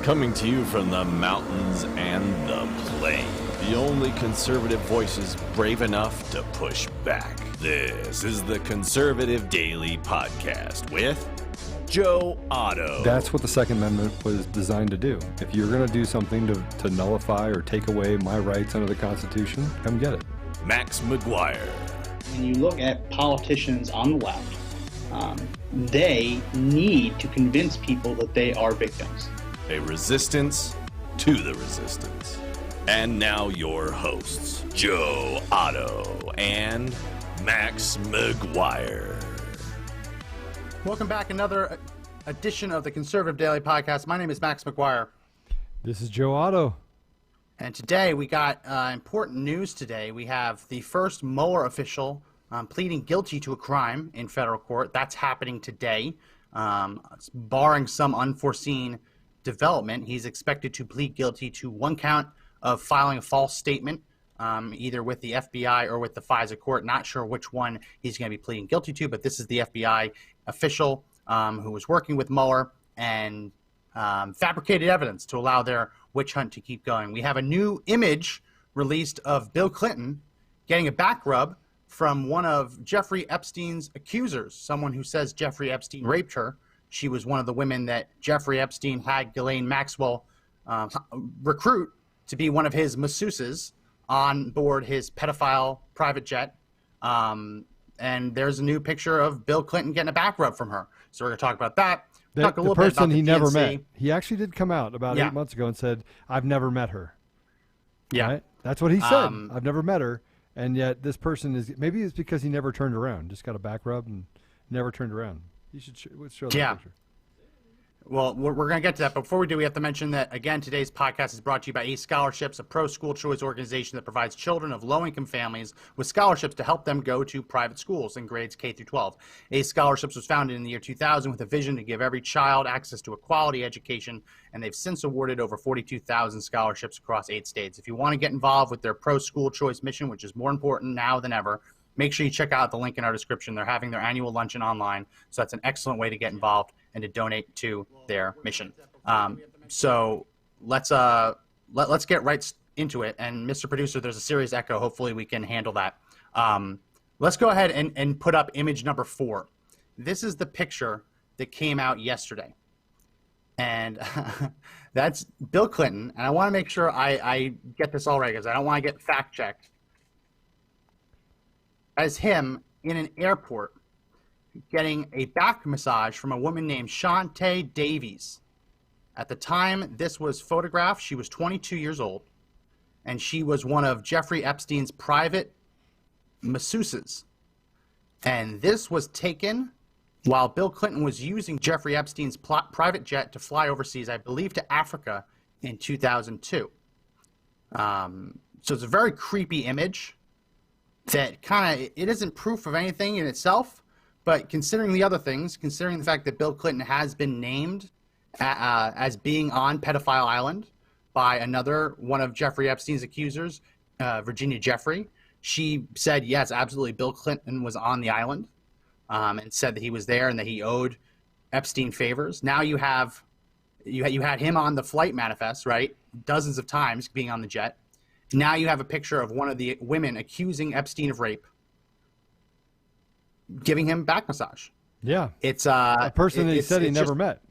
Coming to you from the mountains and the plain. The only conservative voices brave enough to push back. This is the Conservative Daily Podcast with Joe Otto. That's what the Second Amendment was designed to do. If you're going to do something to nullify or take away my rights under the Constitution, come get it. Max McGuire. When you look at politicians on the left, they need to convince people that they are victims. A resistance to the resistance. And now your hosts, Joe Otto and Max McGuire. Welcome back. Another edition of the Conservative Daily Podcast. My name is Max McGuire. This is Joe Otto. And today we got important news today. We have the first Mueller official pleading guilty to a crime in federal court. That's happening today. Barring some unforeseen development, he's expected to plead guilty to one count of filing a false statement, either with the FBI or with the FISA court. Not sure which one he's going to be pleading guilty to, but this is the FBI official who was working with Mueller and fabricated evidence to allow their witch hunt to keep going. We have a new image released of Bill Clinton getting a back rub from one of Jeffrey Epstein's accusers, someone who says Jeffrey Epstein raped her. She was one of the women that Jeffrey Epstein had Ghislaine Maxwell recruit to be one of his masseuses on board his pedophile private jet. And there's a new picture of Bill Clinton getting a back rub from her. So we're going to talk about that. The person he never met. He actually did come out about 8 months ago and said, I've never met her. Yeah. Right? That's what he said. I've never met her. And yet this person is, maybe it's because he never turned around, just got a back rub and never turned around. You should show that picture. Well, we're going to get to that. But before we do, we have to mention that, again, today's podcast is brought to you by ACE Scholarships, a pro-school choice organization that provides children of low-income families with scholarships to help them go to private schools in grades K through 12. ACE Scholarships was founded in the year 2000 with a vision to give every child access to a quality education, and they've since awarded over 42,000 scholarships across 8 states. If you want to get involved with their pro-school choice mission, which is more important now than ever, make sure you check out the link in our description. They're having their annual luncheon online, so that's an excellent way to get involved and to donate to their mission. So let's get right into it. And Mr. Producer, there's a serious echo. Hopefully we can handle that. Let's go ahead and put up image number 4. This is the picture that came out yesterday. And that's Bill Clinton. And I want to make sure I get this all right because I don't want to get fact-checked. As him in an airport getting a back massage from a woman named Shantae Davies. At the time this was photographed, she was 22 years old, and she was one of Jeffrey Epstein's private masseuses. And this was taken while Bill Clinton was using Jeffrey Epstein's private jet to fly overseas, I believe to Africa in 2002. So it's a very creepy image that it isn't proof of anything in itself, but considering the other things, considering the fact that Bill Clinton has been named as being on Pedophile Island by another one of Jeffrey Epstein's accusers, Virginia Jeffrey, she said, yes, absolutely, Bill Clinton was on the island and said that he was there and that he owed Epstein favors. Now you had him on the flight manifest, right, dozens of times being on the jet. Now you have a picture of one of the women accusing Epstein of rape, giving him back massage. Yeah. It's a person that he said he never met.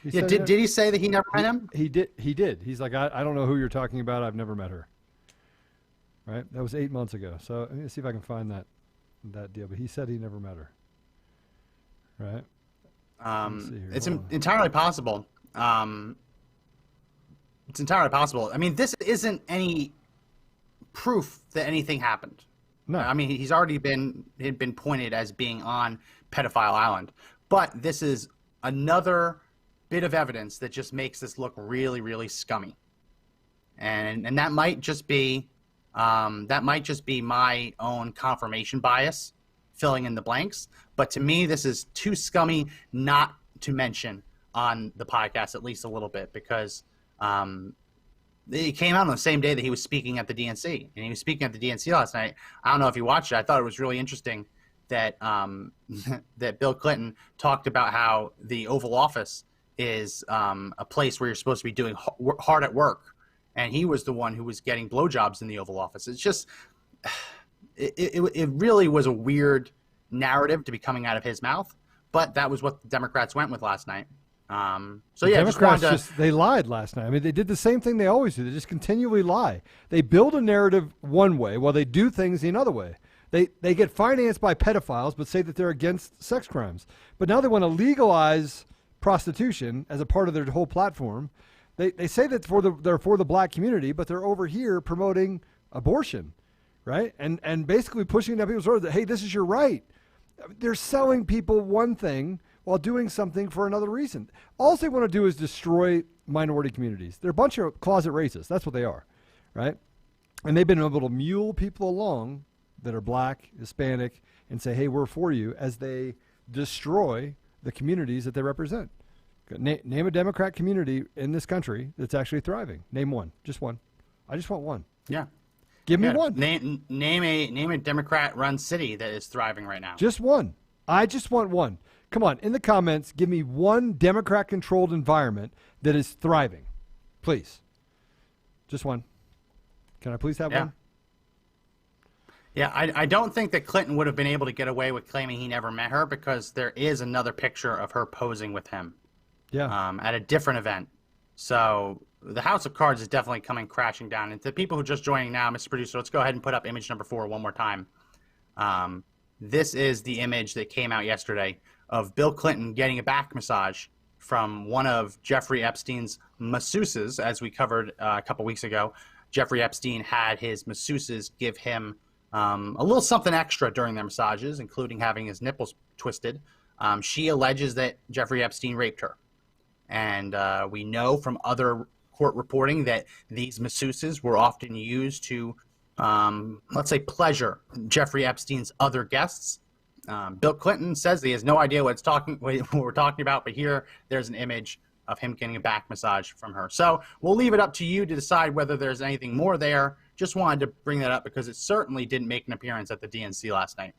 Did he say that he never met him? He did. He's like, I don't know who you're talking about. I've never met her. Right? That was 8 months ago. So let me see if I can find that deal. But he said he never met her. Right? It's entirely possible. It's entirely possible. I mean, this isn't any proof that anything happened. No. I mean, he's already been pointed as being on Pedophile Island. But this is another bit of evidence that just makes this look really, really scummy. And that might just be my own confirmation bias filling in the blanks. But to me, this is too scummy not to mention on the podcast, at least a little bit, because He came out on the same day that he was speaking at the DNC, and he was speaking at the DNC last night. I don't know if you watched it. I thought it was really interesting that that Bill Clinton talked about how the Oval Office is a place where you're supposed to be doing hard at work, and he was the one who was getting blowjobs in the Oval Office. It's just, it really was a weird narrative to be coming out of his mouth, but that was what the Democrats went with last night. So yeah, Democrats they lied last night. I mean, they did the same thing they always do. They just continually lie. They build a narrative one way while they do things the other way. They get financed by pedophiles, but say that they're against sex crimes. But now they want to legalize prostitution as a part of their whole platform. They say that they're for the black community, but they're over here promoting abortion, right? And basically pushing down people's throats that, hey, this is your right. They're selling people one thing while doing something for another reason. All they want to do is destroy minority communities. They're a bunch of closet racists. That's what they are, right? And they've been able to mule people along that are black, Hispanic, and say, hey, we're for you, as they destroy the communities that they represent. Name a Democrat community in this country that's actually thriving. Name one. Just one. I just want one. Yeah. Give me one. Name a Democrat-run city that is thriving right now. Just one. I just want one. Come on, in the comments, give me one Democrat-controlled environment that is thriving. Please. Just one. Can I please have one? Yeah, I don't think that Clinton would have been able to get away with claiming he never met her, because there is another picture of her posing with him at a different event. So the House of Cards is definitely coming crashing down. And to the people who are just joining now, Mr. Producer, let's go ahead and put up image number 4 one more time. This is the image that came out yesterday of Bill Clinton getting a back massage from one of Jeffrey Epstein's masseuses. As we covered a couple weeks ago, Jeffrey Epstein had his masseuses give him a little something extra during their massages, including having his nipples twisted. She alleges that Jeffrey Epstein raped her. And we know from other court reporting that these masseuses were often used to, let's say, pleasure Jeffrey Epstein's other guests. Bill Clinton says he has no idea what we're talking about, but here there's an image of him getting a back massage from her. So we'll leave it up to you to decide whether there's anything more there. Just wanted to bring that up because it certainly didn't make an appearance at the DNC last night.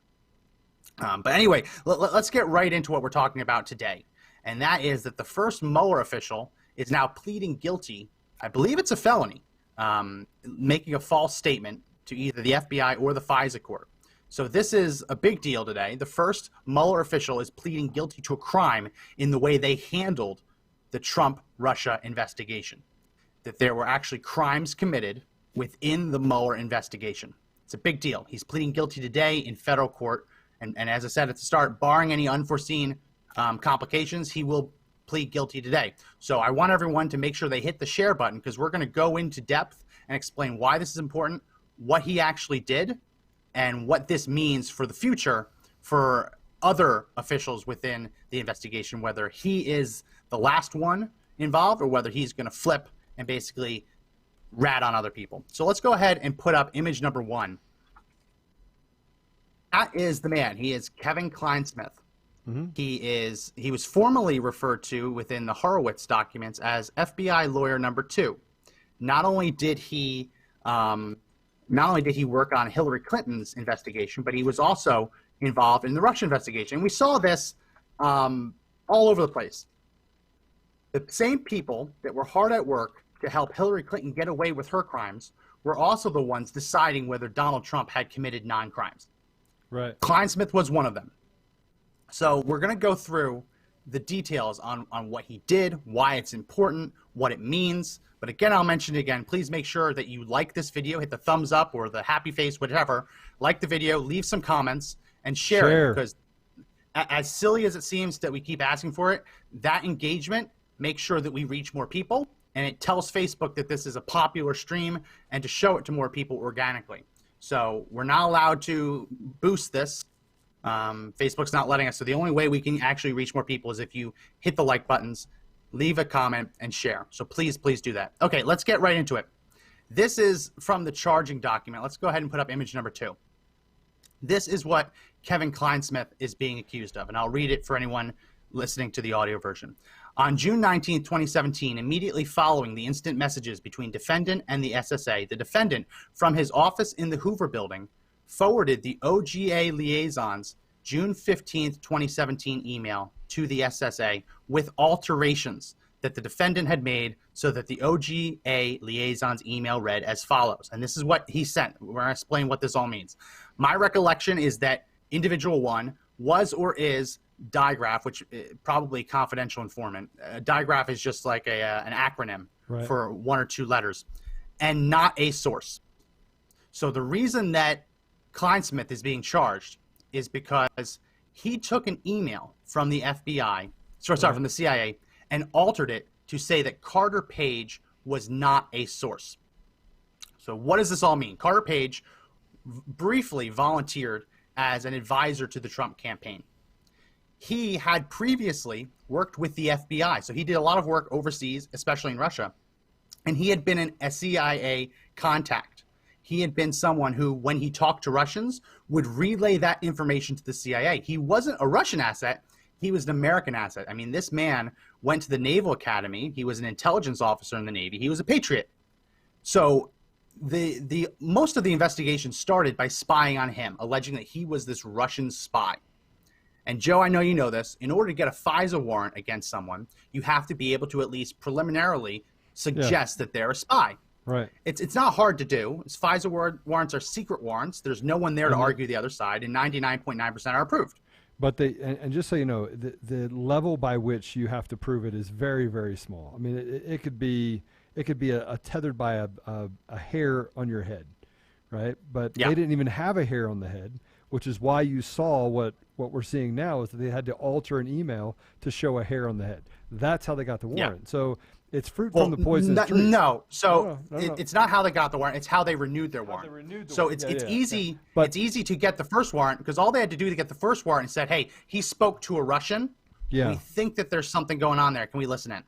But anyway, let's get right into what we're talking about today. And that is that the first Mueller official is now pleading guilty. I believe it's a felony, making a false statement to either the FBI or the FISA court. So this is a big deal today. The first Mueller official is pleading guilty to a crime in the way they handled the Trump-Russia investigation, that there were actually crimes committed within the Mueller investigation. It's a big deal. He's pleading guilty today in federal court. And as I said at the start, barring any unforeseen complications, he will plead guilty today. So I want everyone to make sure they hit the share button, because we're going to go into depth and explain why this is important, what he actually did, and what this means for the future for other officials within the investigation, whether he is the last one involved or whether he's going to flip and basically rat on other people. So let's go ahead and put up image number 1. That is the man. He is Kevin Clinesmith. Mm-hmm. He was formerly referred to within the Horowitz documents as FBI lawyer number 2. Not only did he work on Hillary Clinton's investigation, but he was also involved in the Russia investigation. And we saw this all over the place. The same people that were hard at work to help Hillary Clinton get away with her crimes were also the ones deciding whether Donald Trump had committed non-crimes. Right. Clinesmith was one of them. So we're going to go through the details on what he did, why it's important, what it means. But again, I'll mention it again. Please make sure that you like this video, hit the thumbs up or the happy face, whatever. Like the video, leave some comments, and share it. Because as silly as it seems that we keep asking for it, that engagement makes sure that we reach more people. And it tells Facebook that this is a popular stream and to show it to more people organically. So we're not allowed to boost this. Facebook's not letting us. So the only way we can actually reach more people is if you hit the like buttons, leave a comment, and share. So please, please do that. Okay, let's get right into it. This is from the charging document. Let's go ahead and put up image number 2. This is what Kevin Clinesmith is being accused of, and I'll read it for anyone listening to the audio version. On June 19, 2017, immediately following the instant messages between defendant and the SSA, the defendant, from his office in the Hoover Building, forwarded the OGA liaison's June 15, 2017 email to the SSA with alterations that the defendant had made so that the OGA liaison's email read as follows. And this is what he sent. We're going to explain what this all means. My recollection is that individual one was or is digraph, which probably confidential informant. Digraph is just like an acronym for one or two letters, and not a source. So the reason that Clinesmith is being charged is because he took an email from the FBI, from the CIA, and altered it to say that Carter Page was not a source. So what does this all mean? Carter Page briefly volunteered as an advisor to the Trump campaign. He had previously worked with the FBI, so he did a lot of work overseas, especially in Russia, and he had been a CIA contact. He had been someone who, when he talked to Russians, would relay that information to the CIA. He wasn't a Russian asset. He was an American asset. I mean, this man went to the Naval Academy. He was an intelligence officer in the Navy. He was a patriot. So the most of the investigation started by spying on him, alleging that he was this Russian spy. And Joe, I know you know this. In order to get a FISA warrant against someone, you have to be able to at least preliminarily suggest that they're a spy. Right. It's not hard to do. FISA warrants are secret warrants. There's no one there to argue the other side, and 99.9% are approved. But and just so you know, the level by which you have to prove it is very, very small. I mean, it could be a tethered by a hair on your head, right? But they didn't even have a hair on the head, which is why you saw what we're seeing now is that they had to alter an email to show a hair on the head. That's how they got the warrant. Yeah. So it's fruit from the poisonous tree. No. So it's not how they got the warrant. It's how they renewed their warrant. It's easy. But it's easy to get the first warrant because all they had to do to get the first warrant is said, hey, he spoke to a Russian. Yeah. We think that there's something going on there. Can we listen in?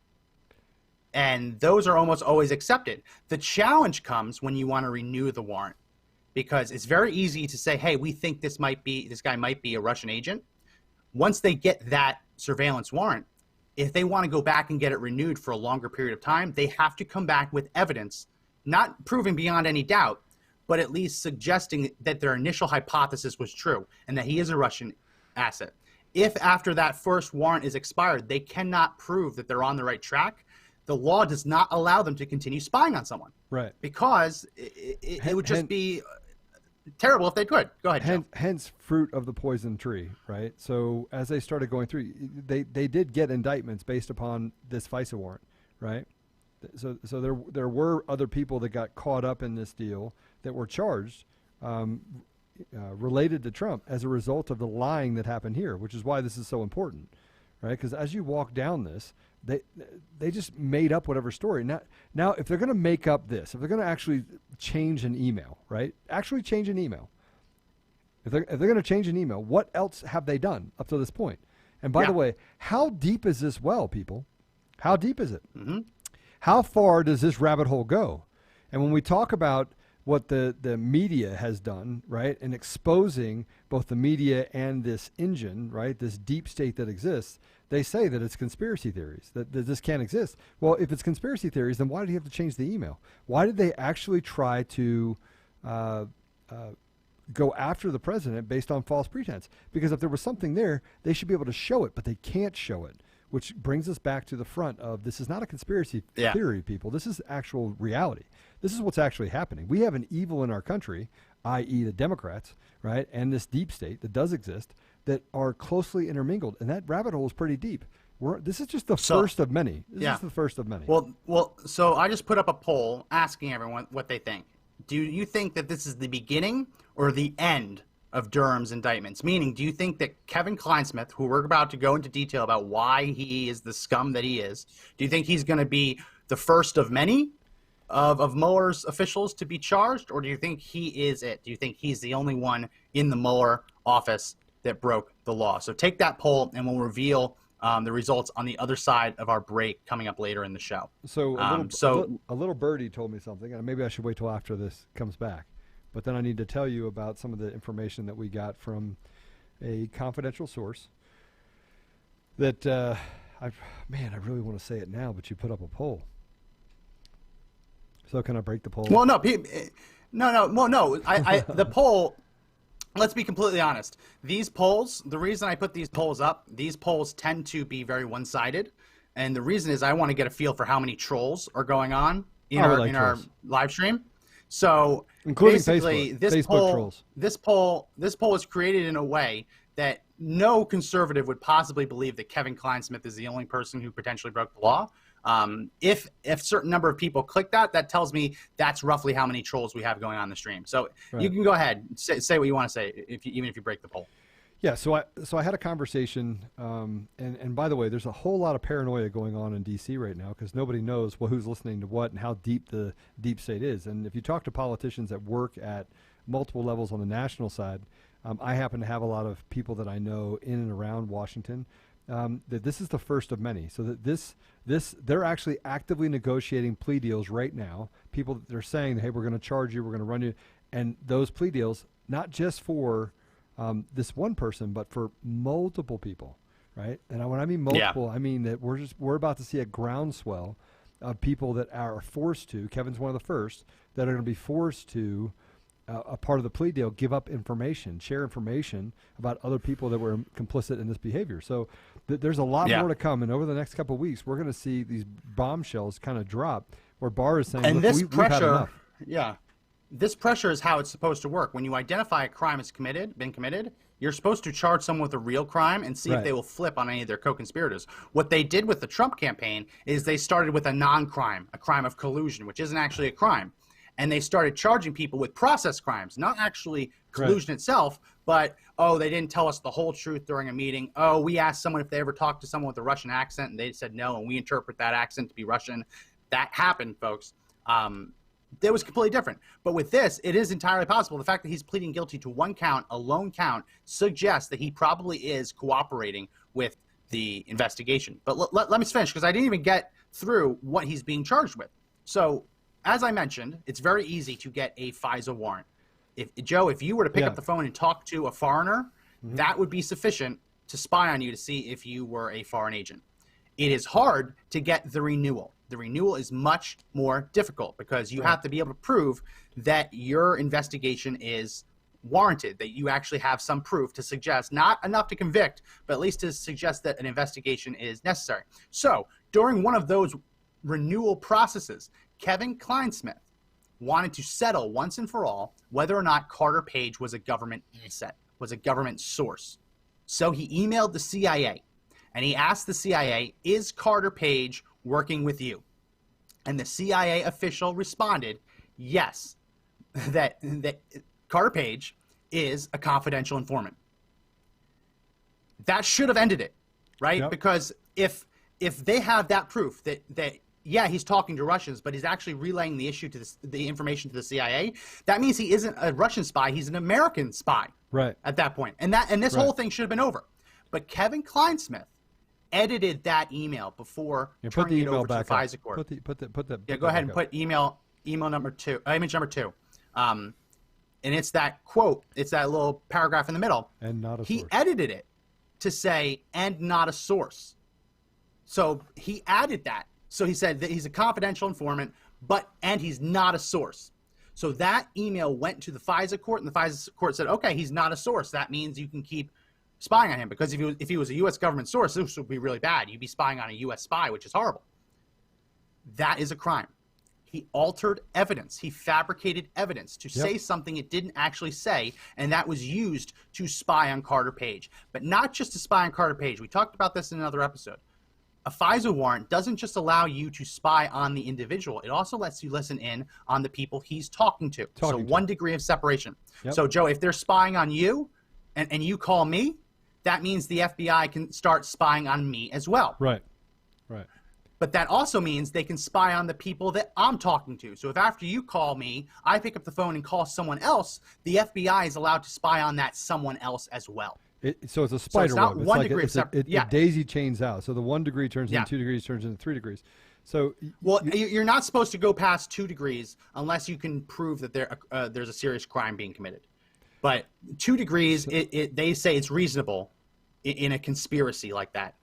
And those are almost always accepted. The challenge comes when you want to renew the warrant because it's very easy to say, hey, we think this guy might be a Russian agent. Once they get that surveillance warrant, if they want to go back and get it renewed for a longer period of time, they have to come back with evidence, not proving beyond any doubt, but at least suggesting that their initial hypothesis was true and that he is a Russian asset. If after that first warrant is expired, they cannot prove that they're on the right track, the law does not allow them to continue spying on someone. Right. Because it would just be terrible if they could. Go ahead, Joe. Hence fruit of the poison tree, right? So as they started going through, they did get indictments based upon this FISA warrant, right? So there were other people that got caught up in this deal that were charged related to Trump as a result of the lying that happened here, which is why this is so important, right? Because as you walk down this, they just made up whatever story. Now, if they're going to make up this, if they're going to actually change an email, right? Actually change an email. If they're going to change an email, what else have they done up to this point? And by the way, how deep is this well, people? How deep is it? Mm-hmm. How far does this rabbit hole go? And when we talk about what the media has done, right, in exposing both the media and this engine, right, this deep state that exists, they say that it's conspiracy theories, that this can't exist. Well, if it's conspiracy theories, then why did he have to change the email? Why did they actually try to go after the president based on false pretense? Because if there was something there, they should be able to show it, but they can't show it, which brings us back to the front of this is not a conspiracy theory, people. This is actual reality. This is what's actually happening. We have an evil in our country, i.e. the Democrats, right, and this deep state that does exist, that are closely intermingled, and that rabbit hole is pretty deep. This is just the first of many. This is the first of many. Well, so I just put up a poll asking everyone what they think. Do you think that this is the beginning or the end of Durham's indictments? Meaning, do you think that Kevin Clinesmith, who we're about to go into detail about why he is the scum that he is, do you think he's going to be the first of many of Mueller's officials to be charged, or do you think he is it? Do you think he's the only one in the Mueller office that broke the law? So take that poll, and we'll reveal the results on the other side of our break coming up later in the show. So a little birdie told me something, and maybe I should wait till after this comes back. But then I need to tell you about some of the information that we got from a confidential source that, I really want to say it now, but you put up a poll. So can I break the poll? Well, no. The poll, let's be completely honest. These polls, the reason I put these polls up, these polls tend to be very one-sided. And the reason is I want to get a feel for how many trolls are going on in our live stream. So including basically, Facebook. this poll is created in a way that no conservative would possibly believe that Kevin Clinesmith is the only person who potentially broke the law. If a certain number of people click that tells me that's roughly how many trolls we have going on the stream. So you can go ahead, say what you want to say, even if you break the poll. Yeah, so I had a conversation, and by the way, there's a whole lot of paranoia going on in D.C. right now because nobody knows who's listening to what and how deep the deep state is. And if you talk to politicians that work at multiple levels on the national side, I happen to have a lot of people that I know in and around Washington. That this is the first of many. So that they're actually actively negotiating plea deals right now. People that they're saying, hey, we're going to charge you, we're going to run you, and those plea deals not just for this one person, but for multiple people, right? And when I mean multiple, I mean that we're about to see a groundswell of people that are forced to. Kevin's one of the first that are going to be forced to, a part of the plea deal, give up information, share information about other people that were complicit in this behavior. So there's a lot more to come, and over the next couple of weeks, we're going to see these bombshells kind of drop. Where Barr is saying, and this pressure, we've had enough. This pressure is how it's supposed to work. When you identify a crime has been committed, you're supposed to charge someone with a real crime and see if they will flip on any of their co-conspirators. What they did with the Trump campaign is they started with a non-crime, a crime of collusion, which isn't actually a crime. And they started charging people with process crimes, not actually collusion itself, but, oh, they didn't tell us the whole truth during a meeting. Oh, we asked someone if they ever talked to someone with a Russian accent, and they said no, and we interpret that accent to be Russian. That happened, folks. That was completely different. But with this, it is entirely possible. The fact that he's pleading guilty to one count, a lone count, suggests that he probably is cooperating with the investigation. But let me finish, because I didn't even get through what he's being charged with. So, as I mentioned, it's very easy to get a FISA warrant. If you were to pick up the phone and talk to a foreigner, that would be sufficient to spy on you to see if you were a foreign agent. It is hard to get the renewal. The renewal is much more difficult because you have to be able to prove that your investigation is warranted, that you actually have some proof to suggest, not enough to convict, but at least to suggest that an investigation is necessary. So during one of those renewal processes, Kevin Clinesmith wanted to settle once and for all whether or not Carter Page was a government asset, was a government source. So he emailed the CIA and he asked the CIA, is Carter Page working with you? And the CIA official responded, yes, that Carter Page is a confidential informant. That should have ended it, right? Yep. Because if they have that proof that yeah, he's talking to Russians, but he's actually relaying the issue to the information to the CIA, that means he isn't a Russian spy, he's an American spy. Right. At that point. And this whole thing should have been over. But Kevin Clinesmith edited that email before turning it over to the FISA court. Go ahead and put image number 2. And it's that quote, it's that little paragraph in the middle. And not a source. He edited it to say, and not a source. So he added that. So he said that he's a confidential informant, and he's not a source. So that email went to the FISA court, and the FISA court said, okay, he's not a source. That means you can keep spying on him, because if he was a U.S. government source, this would be really bad. You'd be spying on a U.S. spy, which is horrible. That is a crime. He altered evidence. He fabricated evidence to say something it didn't actually say, and that was used to spy on Carter Page. But not just to spy on Carter Page. We talked about this in another episode. A FISA warrant doesn't just allow you to spy on the individual. It also lets you listen in on the people he's talking to. So 1 degree of separation. Yep. So, Joe, if they're spying on you and you call me, that means the FBI can start spying on me as well. Right. But that also means they can spy on the people that I'm talking to. So if after you call me, I pick up the phone and call someone else, the FBI is allowed to spy on that someone else as well. So it's a spider web. It's not 1 degree of separation. It daisy chains out. So the 1 degree turns into 2 degrees, turns into 3 degrees. So you're not supposed to go past 2 degrees unless you can prove that there's a serious crime being committed. But 2 degrees, they say it's reasonable in a conspiracy like that.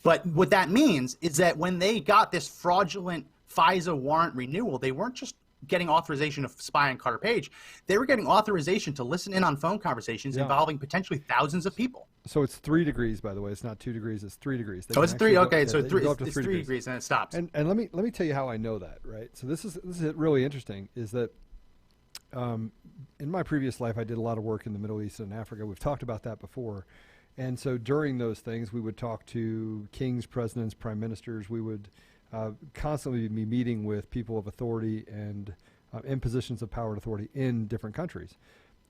But what that means is that when they got this fraudulent FISA warrant renewal, they weren't just getting authorization to spy on Carter Page. They were getting authorization to listen in on phone conversations involving potentially thousands of people. So it's 3 degrees, by the way. It's not 2 degrees. It's 3 degrees. Oh, it's 3. Okay, so it's 3 degrees and it stops. And let me tell you how I know that, right? So this is really interesting. Is that in my previous life, I did a lot of work in the Middle East and Africa. We've talked about that before. And so during those things, we would talk to kings, presidents, prime ministers. We would constantly be meeting with people of authority and in positions of power and authority in different countries.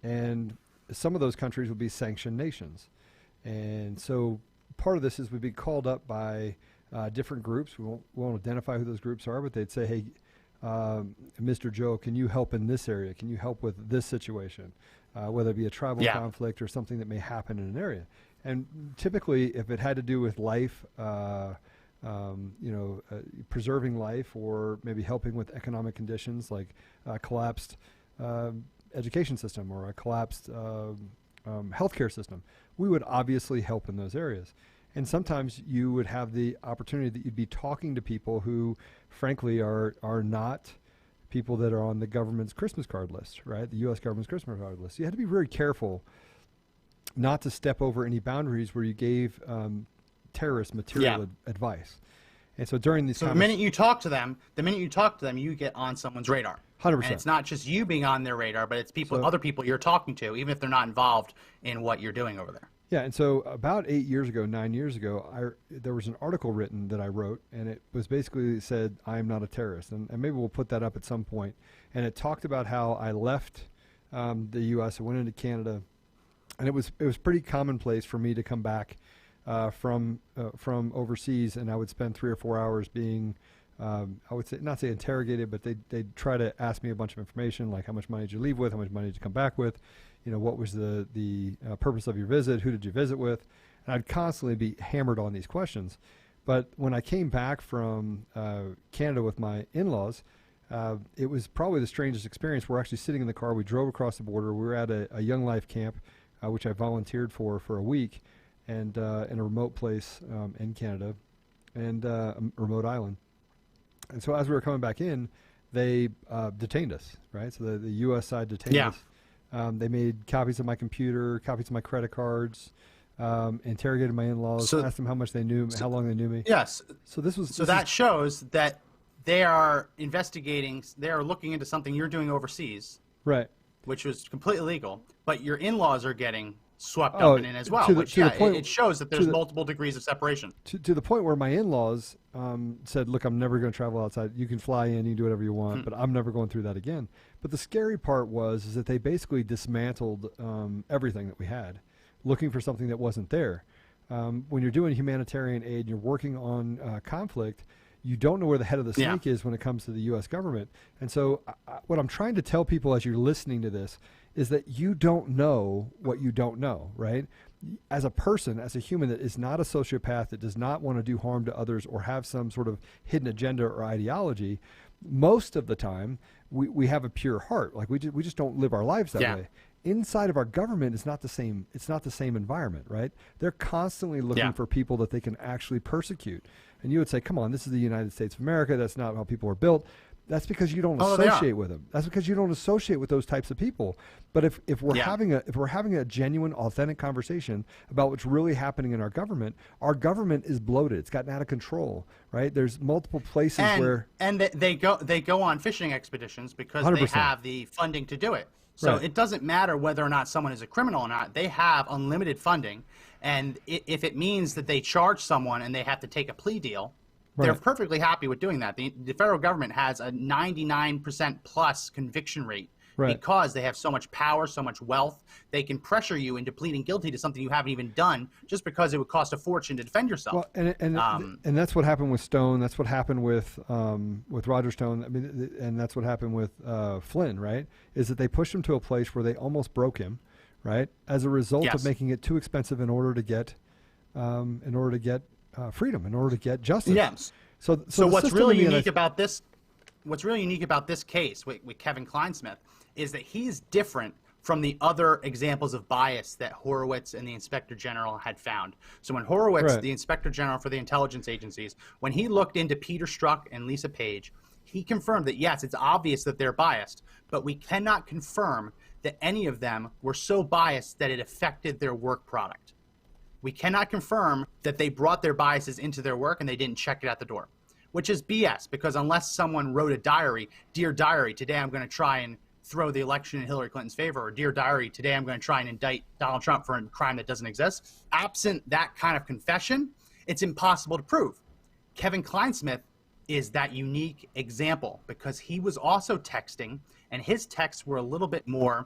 And some of those countries would be sanctioned nations. And so part of this is we'd be called up by different groups. We won't identify who those groups are, but they'd say, hey, Mr. Joe, can you help in this area? Can you help with this situation? Whether it be a tribal conflict or something that may happen in an area. And typically, if it had to do with life, preserving life, or maybe helping with economic conditions like a collapsed education system or a collapsed healthcare system, we would obviously help in those areas. And sometimes you would have the opportunity that you'd be talking to people who, frankly, are not people that are on the government's Christmas card list, right? The U.S. government's Christmas card list. You had to be very careful not to step over any boundaries where you gave terrorist material advice. And so during these, the minute you talk to them, you get on someone's radar. 100%. And it's not just you being on their radar, but it's other people you're talking to, even if they're not involved in what you're doing over there. Yeah, and so about 9 years ago, there was an article written that I wrote, and it was basically said, I am not a terrorist. And maybe we'll put that up at some point. And it talked about how I left the U.S. and went into Canada. And it was pretty commonplace for me to come back from overseas, and I would spend 3 or 4 hours being, I would say, not say interrogated, but they'd try to ask me a bunch of information, like how much money did you leave with, how much money did you come back with, what was the purpose of your visit, who did you visit with, and I'd constantly be hammered on these questions. But when I came back from Canada with my in-laws, it was probably the strangest experience. We're actually sitting in the car. We drove across the border. We were at a Young Life camp, which I volunteered for a week, and in a remote place in Canada, and a remote island. And so as we were coming back in, they detained us, right? So the U.S. side detained us. They made copies of my computer, copies of my credit cards, interrogated my in-laws, asked them how much they knew, how long they knew me. Yes. So that shows that they are investigating, they are looking into something you're doing overseas. Right. Which was completely illegal, but your in-laws are getting swept up in it as well, it shows that there's multiple degrees of separation. To the point where my in-laws said, look, I'm never going to travel outside. You can fly in, you can do whatever you want, but I'm never going through that again. But the scary part is that they basically dismantled everything that we had, looking for something that wasn't there. When you're doing humanitarian aid and you're working on conflict, you don't know where the head of the snake is when it comes to the U.S. government. And so what I'm trying to tell people as you're listening to this is that you don't know what you don't know, right? As a person, as a human that is not a sociopath, that does not want to do harm to others or have some sort of hidden agenda or ideology, most of the time we have a pure heart. Like we just don't live our lives that way. Inside of our government is not the same. It's not the same environment, right? They're constantly looking for people that they can actually persecute. And you would say, come on, this is the United States of America. That's not how people are built. That's because you don't associate with them. That's because you don't associate with those types of people. But if we're having a genuine, authentic conversation about what's really happening in our government is bloated. It's gotten out of control, right? There's multiple places and they go on fishing expeditions because 100%. They have the funding to do it. So it doesn't matter whether or not someone is a criminal or not. They have unlimited funding, and if it means that they charge someone and they have to take a plea deal, they're perfectly happy with doing that. The federal government has a 99% plus conviction rate because they have so much power, so much wealth. They can pressure you into pleading guilty to something you haven't even done just because it would cost a fortune to defend yourself. Well, and that's what happened with Stone. That's what happened with Roger Stone. I mean, and that's what happened with Flynn. Right? Is that they pushed him to a place where they almost broke him, right? As a result of making it too expensive in order to get freedom, in order to get justice. Yes. So what's really unique about this? What's really unique about this case with Kevin Clinesmith is that he's different from the other examples of bias that Horowitz and the Inspector General had found. So when Horowitz, the Inspector General for the intelligence agencies, when he looked into Peter Strzok and Lisa Page, he confirmed that, yes, it's obvious that they're biased, but we cannot confirm that any of them were so biased that it affected their work product. We cannot confirm that they brought their biases into their work and they didn't check it at the door, which is BS, because unless someone wrote a diary, "Dear Diary, today I'm going to try and throw the election in Hillary Clinton's favor," or "Dear Diary, today I'm going to try and indict Donald Trump for a crime that doesn't exist," absent that kind of confession, it's impossible to prove. Kevin Clinesmith is that unique example because he was also texting, and his texts were a little bit more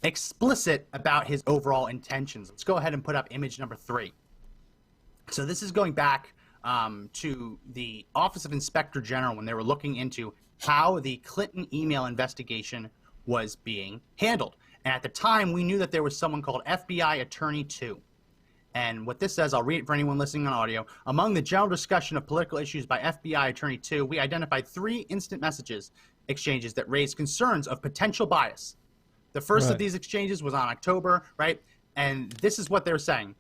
explicit about his overall intentions. Let's go ahead and put up image number 3. So this is going back to the Office of Inspector General when they were looking into how the Clinton email investigation was being handled. And at the time, we knew that there was someone called FBI Attorney 2. And what this says, I'll read it for anyone listening on audio. Among the general discussion of political issues by FBI Attorney 2, we identified 3 instant messages exchanges that raised concerns of potential bias. The first of these exchanges was on October, right? And this is what they were saying.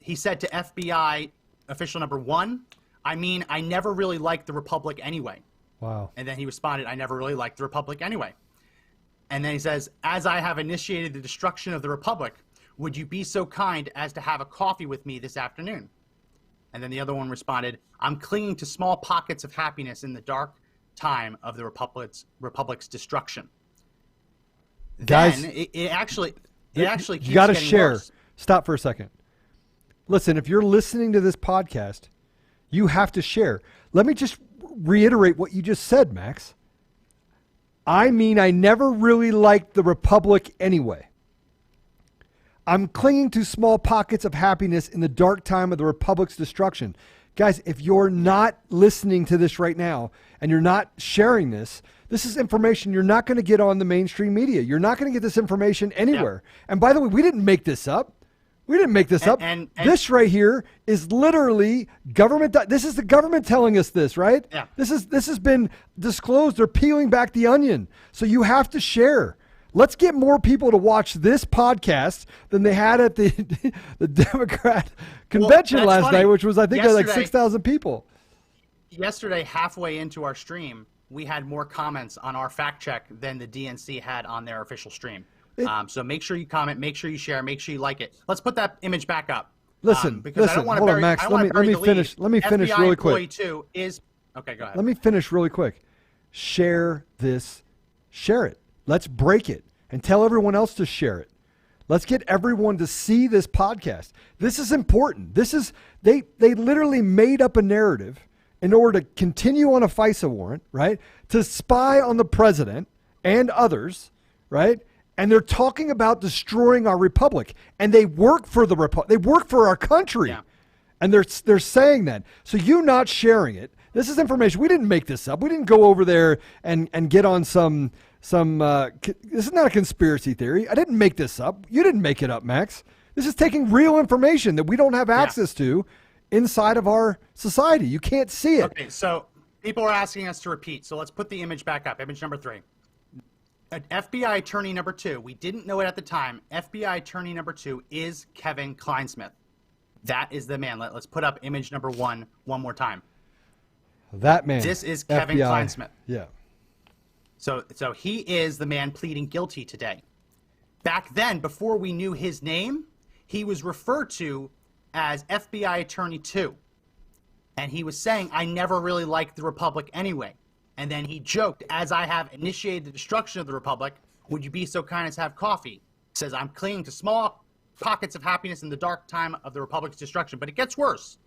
He said to FBI official number 1, "I mean, I never really liked the Republic anyway." Wow. And then he responded, "I never really liked the Republic anyway." And then he says, "As I have initiated the destruction of the Republic, would you be so kind as to have a coffee with me this afternoon?" And then the other one responded, "I'm clinging to small pockets of happiness in the dark time of the Republic's destruction." Guys, then it actually keeps you got to getting share. worse. Stop for a second. Listen, if you're listening to this podcast, you have to share. Let me just reiterate what you just said, Max. I mean, I never really liked the Republic anyway. I'm clinging to small pockets of happiness in the dark time of the Republic's destruction. Guys, if you're not listening to this right now and you're not sharing this, this is information you're not going to get on the mainstream media. You're not going to get this information anywhere. Yeah. And by the way, we didn't make this up. We didn't make this up. And this right here is literally government. This is the government telling us this, right? Yeah. This has been disclosed. They're peeling back the onion. So you have to share. Let's get more people to watch this podcast than they had at the Democrat convention last night, which was, I think, like 6,000 people. Yesterday, halfway into our stream, we had more comments on our fact check than the DNC had on their official stream. So make sure you comment, make sure you share, make sure you like it. Let's put that image back up. Listen, I don't want to bury, Max. Let me finish. Let me finish FBI really quick. Okay, go ahead. Let me finish really quick. Share this. Share it. Let's break it and tell everyone else to share it. Let's get everyone to see this podcast. This is important. This is they literally made up a narrative in order to continue on a FISA warrant, right? To spy on the president and others, right? And they're talking about destroying our republic. And they work for the republic. They work for our country. Yeah. And they're saying that. So you not sharing it. This is information. We didn't make this up. We didn't go over there and get on some this is not a conspiracy theory. I didn't make this up. You didn't make it up, Max. This is taking real information that we don't have access to inside of our society. You can't see it. Okay, so people are asking us to repeat. So let's put the image back up. Image number 3. FBI Attorney number 2. We didn't know it at the time. FBI Attorney number 2 is Kevin Clinesmith. That is the man. Let's put up image number 1 more time. That man. This is Kevin Clinesmith. Yeah. So he is the man pleading guilty today. Back then, before we knew his name, he was referred to as FBI Attorney 2. And he was saying, "I never really liked the Republic anyway." And then he joked, "As I have initiated the destruction of the Republic, would you be so kind as to have coffee?" He says, "I'm clinging to small pockets of happiness in the dark time of the Republic's destruction." But it gets worse.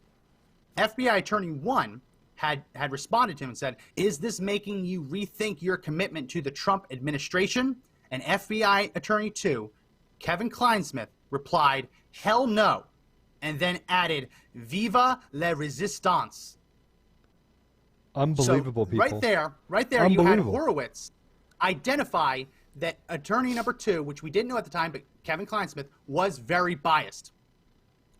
FBI Attorney 1 had responded to him and said, "Is this making you rethink your commitment to the Trump administration?" And FBI Attorney 2, Kevin Clinesmith, replied, "Hell no," and then added, "Viva la resistance." Unbelievable, so people. Right there, you had Horowitz identify that Attorney number 2, which we didn't know at the time, but Kevin Clinesmith was very biased.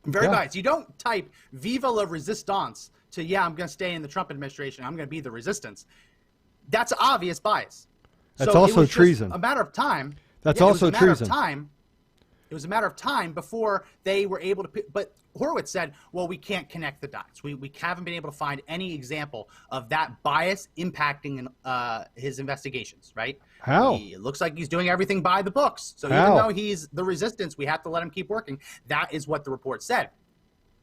Very biased. You don't type "Viva la resistance" to, I'm going to stay in the Trump administration, I'm going to be the resistance. That's obvious bias. That's so also it was treason. Just a matter of time. That's also treason. Of time It was a matter of time before they were able to. But Horowitz said, well, we can't connect the dots. We haven't been able to find any example of that bias impacting his investigations, right? How? It looks like he's doing everything by the books. So How? even though he's the resistance, we have to let him keep working. That is what the report said.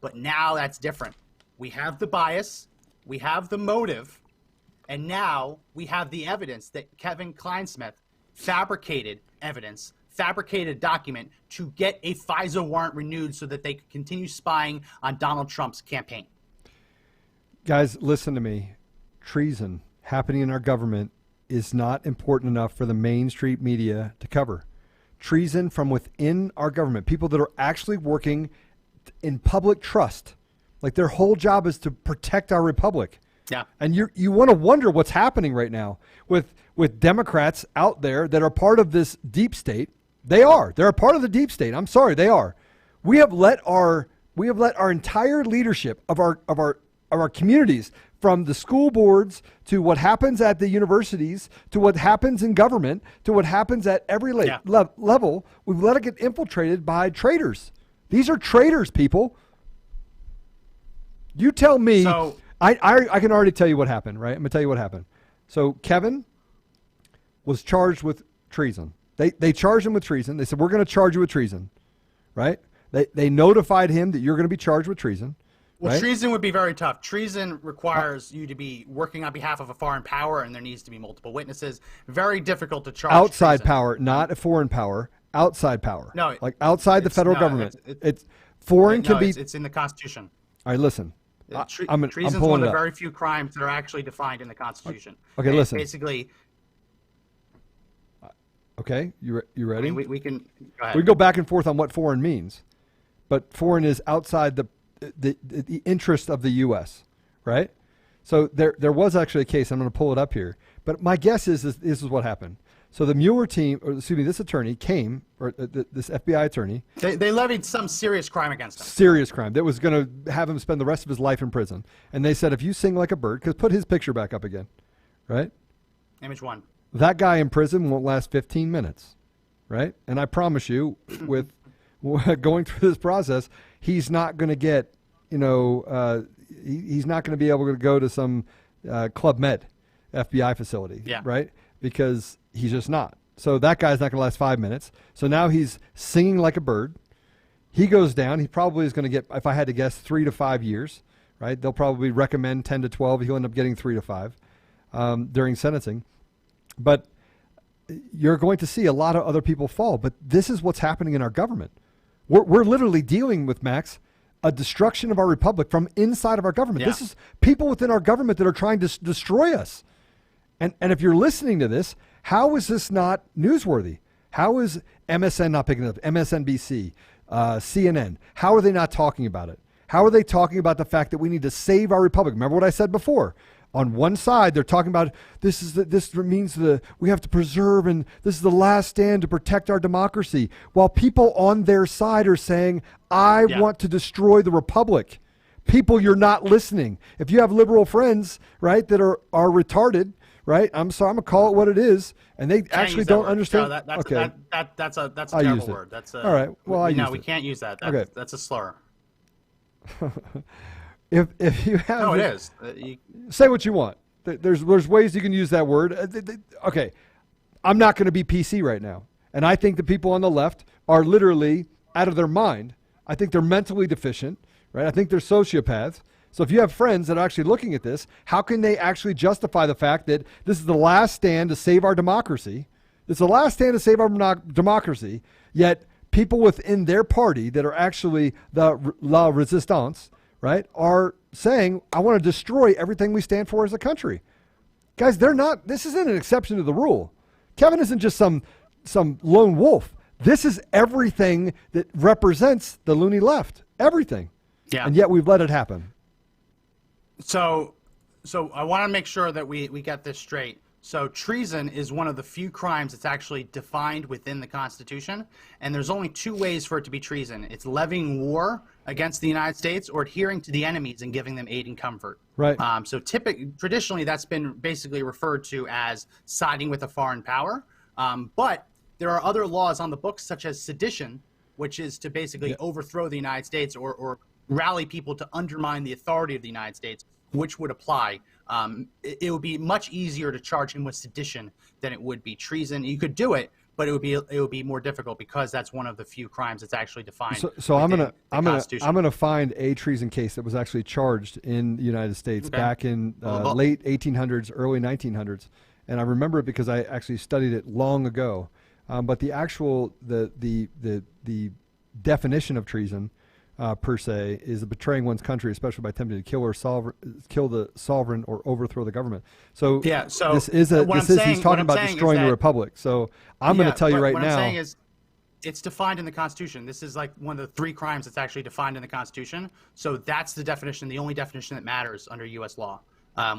But now that's different. We have the bias, we have the motive, and now we have the evidence that Kevin Clinesmith fabricated evidence, fabricated a document to get a FISA warrant renewed so that they could continue spying on Donald Trump's campaign. Guys, listen to me. Treason happening in our government is not important enough for the mainstream media to cover. Treason from within our government, people that are actually working in public trust, like their whole job is to protect our republic. Yeah. And you want to wonder what's happening right now with Democrats out there that are part of this deep state. They're a part of the deep state. I'm sorry, they are. We have let our entire leadership of our communities, from the school boards to what happens at the universities to what happens in government to what happens at every level, we've let it get infiltrated by traitors. These are traitors, people. You tell me. So, I can already tell you what happened, right? I'm going to tell you what happened. So Kevin was charged with treason. They charged him with treason. They said, we're going to charge you with treason, right? They notified him that you're going to be charged with treason. Well, right? treason would be very tough. Treason requires you to be working on behalf of a foreign power, and there needs to be multiple witnesses. Very difficult to charge. Outside treason. power, not a foreign power. Outside power. No, like outside the federal government. It's foreign can be. It's in the Constitution. All right, listen. Treason is one of the very few crimes that are actually defined in the Constitution. Okay, and listen. Basically. Okay, you ready? I mean, we can go ahead. We go back and forth on what foreign means, but foreign is outside the interest of the U.S., right? So there was actually a case. I'm going to pull it up here, but my guess is this is what happened. So the Mueller team, or excuse me, this attorney came, or this FBI attorney. They levied some serious crime against him. Serious crime that was going to have him spend the rest of his life in prison. And they said, if you sing like a bird, because put his picture back up again, right? Image one. That guy in prison won't last 15 minutes, right? And I promise you, with going through this process, he's not going to get, he's not going to be able to go to some Club Med FBI facility, right? Because he's just not. So that guy's not going to last 5 minutes. So now he's singing like a bird. He goes down. He probably is going to get, if I had to guess, 3 to 5 years, right? They'll probably recommend 10 to 12. He'll end up getting 3 to 5 during sentencing. But you're going to see a lot of other people fall. But this is what's happening in our government. We're literally dealing with, Max, a destruction of our republic from inside of our government. Yeah. This is people within our government that are trying to destroy us. And if you're listening to this, how is this not newsworthy? How is MSN not picking it up? MSNBC, CNN, how are they not talking about it? How are they talking about the fact that we need to save our republic? Remember what I said before? On one side, they're talking about this means we have to preserve, and this is the last stand to protect our democracy. While people on their side are saying, I want to destroy the republic. People, you're not listening. If you have liberal friends, right, that are retarded, right? I'm sorry, I'm gonna call it what it is, and they actually don't understand. No, that's a I terrible used it. word. That's all right. Well, we can't use that. Okay. That's a slur. If you have, no, it is. Say what you want. There's ways you can use that word. Okay, I'm not going to be PC right now, and I think the people on the left are literally out of their mind. I think they're mentally deficient, right? I think they're sociopaths. So if you have friends that are actually looking at this, how can they actually justify the fact that this is the last stand to save our democracy? It's the last stand to save our democracy, yet people within their party that are actually the La Resistance, right, are saying, I want to destroy everything we stand for as a country. Guys, this isn't an exception to the rule. Kevin isn't just some lone wolf. This is everything that represents the loony left. Everything. Yeah. And yet we've let it happen. So I want to make sure that we get this straight. So treason is one of the few crimes that's actually defined within the Constitution, and there's only 2 ways for it to be treason. It's levying war against the United States or adhering to the enemies and giving them aid and comfort. Right. So traditionally, that's been basically referred to as siding with a foreign power. But there are other laws on the books, such as sedition, which is to basically overthrow the United States or rally people to undermine the authority of the United States, which would apply. It would be much easier to charge him with sedition than it would be treason. You could do it, but it would be more difficult because that's one of the few crimes that's actually defined. So I'm gonna find a treason case that was actually charged in the United States back in late 1800s, early 1900s, and I remember it because I actually studied it long ago. But the actual the definition of treason per se is betraying one's country, especially by attempting to kill the sovereign or overthrow the government. So he's talking about destroying the republic. So I'm going to tell you right now. What I'm saying is, it's defined in the Constitution. This is like one of the 3 crimes that's actually defined in the Constitution. So that's the definition, the only definition that matters under U.S. law.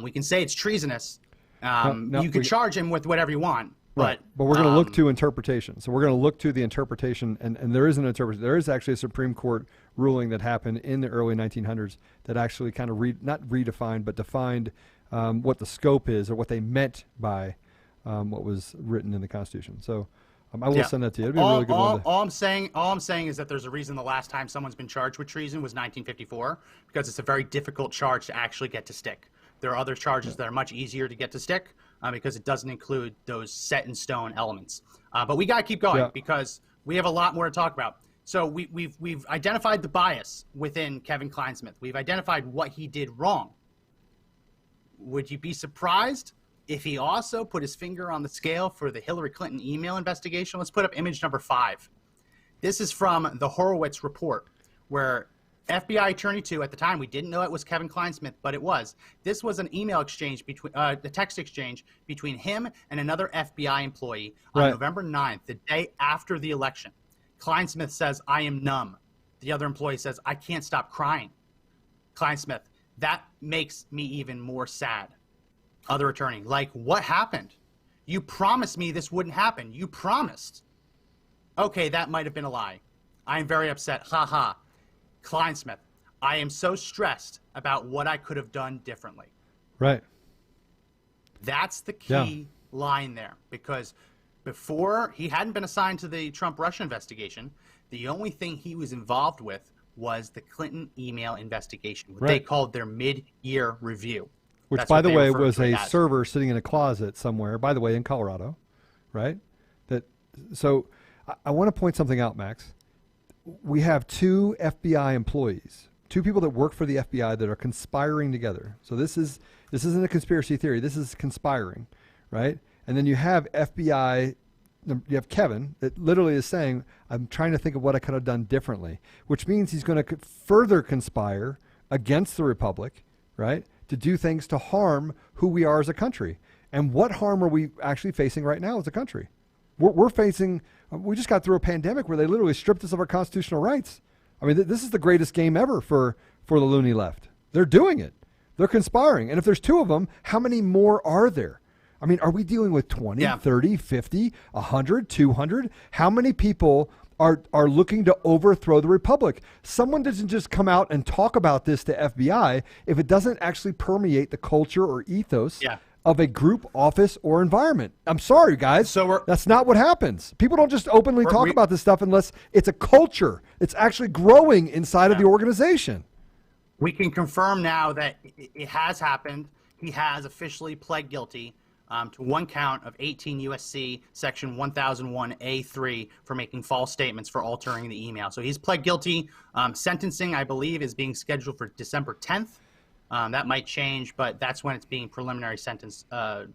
We can say it's treasonous. You can charge him with whatever you want. Right. But we're going to look to interpretation. So we're going to look to the interpretation, and there is an interpretation. There is actually a Supreme Court ruling that happened in the early 1900s that actually kind of not redefined, but defined what the scope is or what they meant by what was written in the Constitution. So I will send that to you. It'd be a really good one. All I'm saying is that there's a reason the last time someone's been charged with treason was 1954, because it's a very difficult charge to actually get to stick. There are other charges that are much easier to get to stick because it doesn't include those set in stone elements. But we got to keep going because we have a lot more to talk about. So we've identified the bias within Kevin Clinesmith. We've identified what he did wrong. Would you be surprised if he also put his finger on the scale for the Hillary Clinton email investigation? Let's put up image number 5. This is from the Horowitz report, where FBI Attorney 2, at the time, we didn't know it was Kevin Clinesmith, but it was. This was an email exchange, the text exchange between him and another FBI employee on November 9th, the day after the election. Clinesmith says, "I am numb." The other employee says, "I can't stop crying." Clinesmith, "That makes me even more sad." Other attorney, like, "What happened? You promised me this wouldn't happen. You promised." "Okay, that might have been a lie. I am very upset. Ha ha." Clinesmith, "I am so stressed about what I could have done differently." Right. That's the key line there, because before he hadn't been assigned to the Trump-Russia investigation, the only thing he was involved with was the Clinton email investigation, what they called their mid-year review. Which, by the way, was a server sitting in a closet somewhere, by the way, in Colorado, right? So I want to point something out, Max. We have 2 FBI employees, 2 people that work for the FBI that are conspiring together. So this isn't a conspiracy theory. This is conspiring, right? And then you have FBI, you have Kevin that literally is saying, "I'm trying to think of what I could have done differently," which means he's going to further conspire against the Republic, right? To do things to harm who we are as a country. And what harm are we actually facing right now as a country? We're facing, we just got through a pandemic where they literally stripped us of our constitutional rights. I mean, this is the greatest game ever for the loony left. They're doing it. They're conspiring. And if there's 2 of them, how many more are there? I mean, are we dealing with 20, 30, 50, 100, 200? How many people are looking to overthrow the Republic? Someone doesn't just come out and talk about this to FBI if it doesn't actually permeate the culture or ethos of a group, office, or environment. I'm sorry, guys. That's not what happens. People don't just openly talk about this stuff unless it's a culture. It's actually growing inside of the organization. We can confirm now that it has happened. He has officially pled guilty to 1 count of 18 U.S.C. Section 1001A3 for making false statements for altering the email. So he's pled guilty. Sentencing, I believe, is being scheduled for December 10th. That might change, but that's when it's being preliminary sentence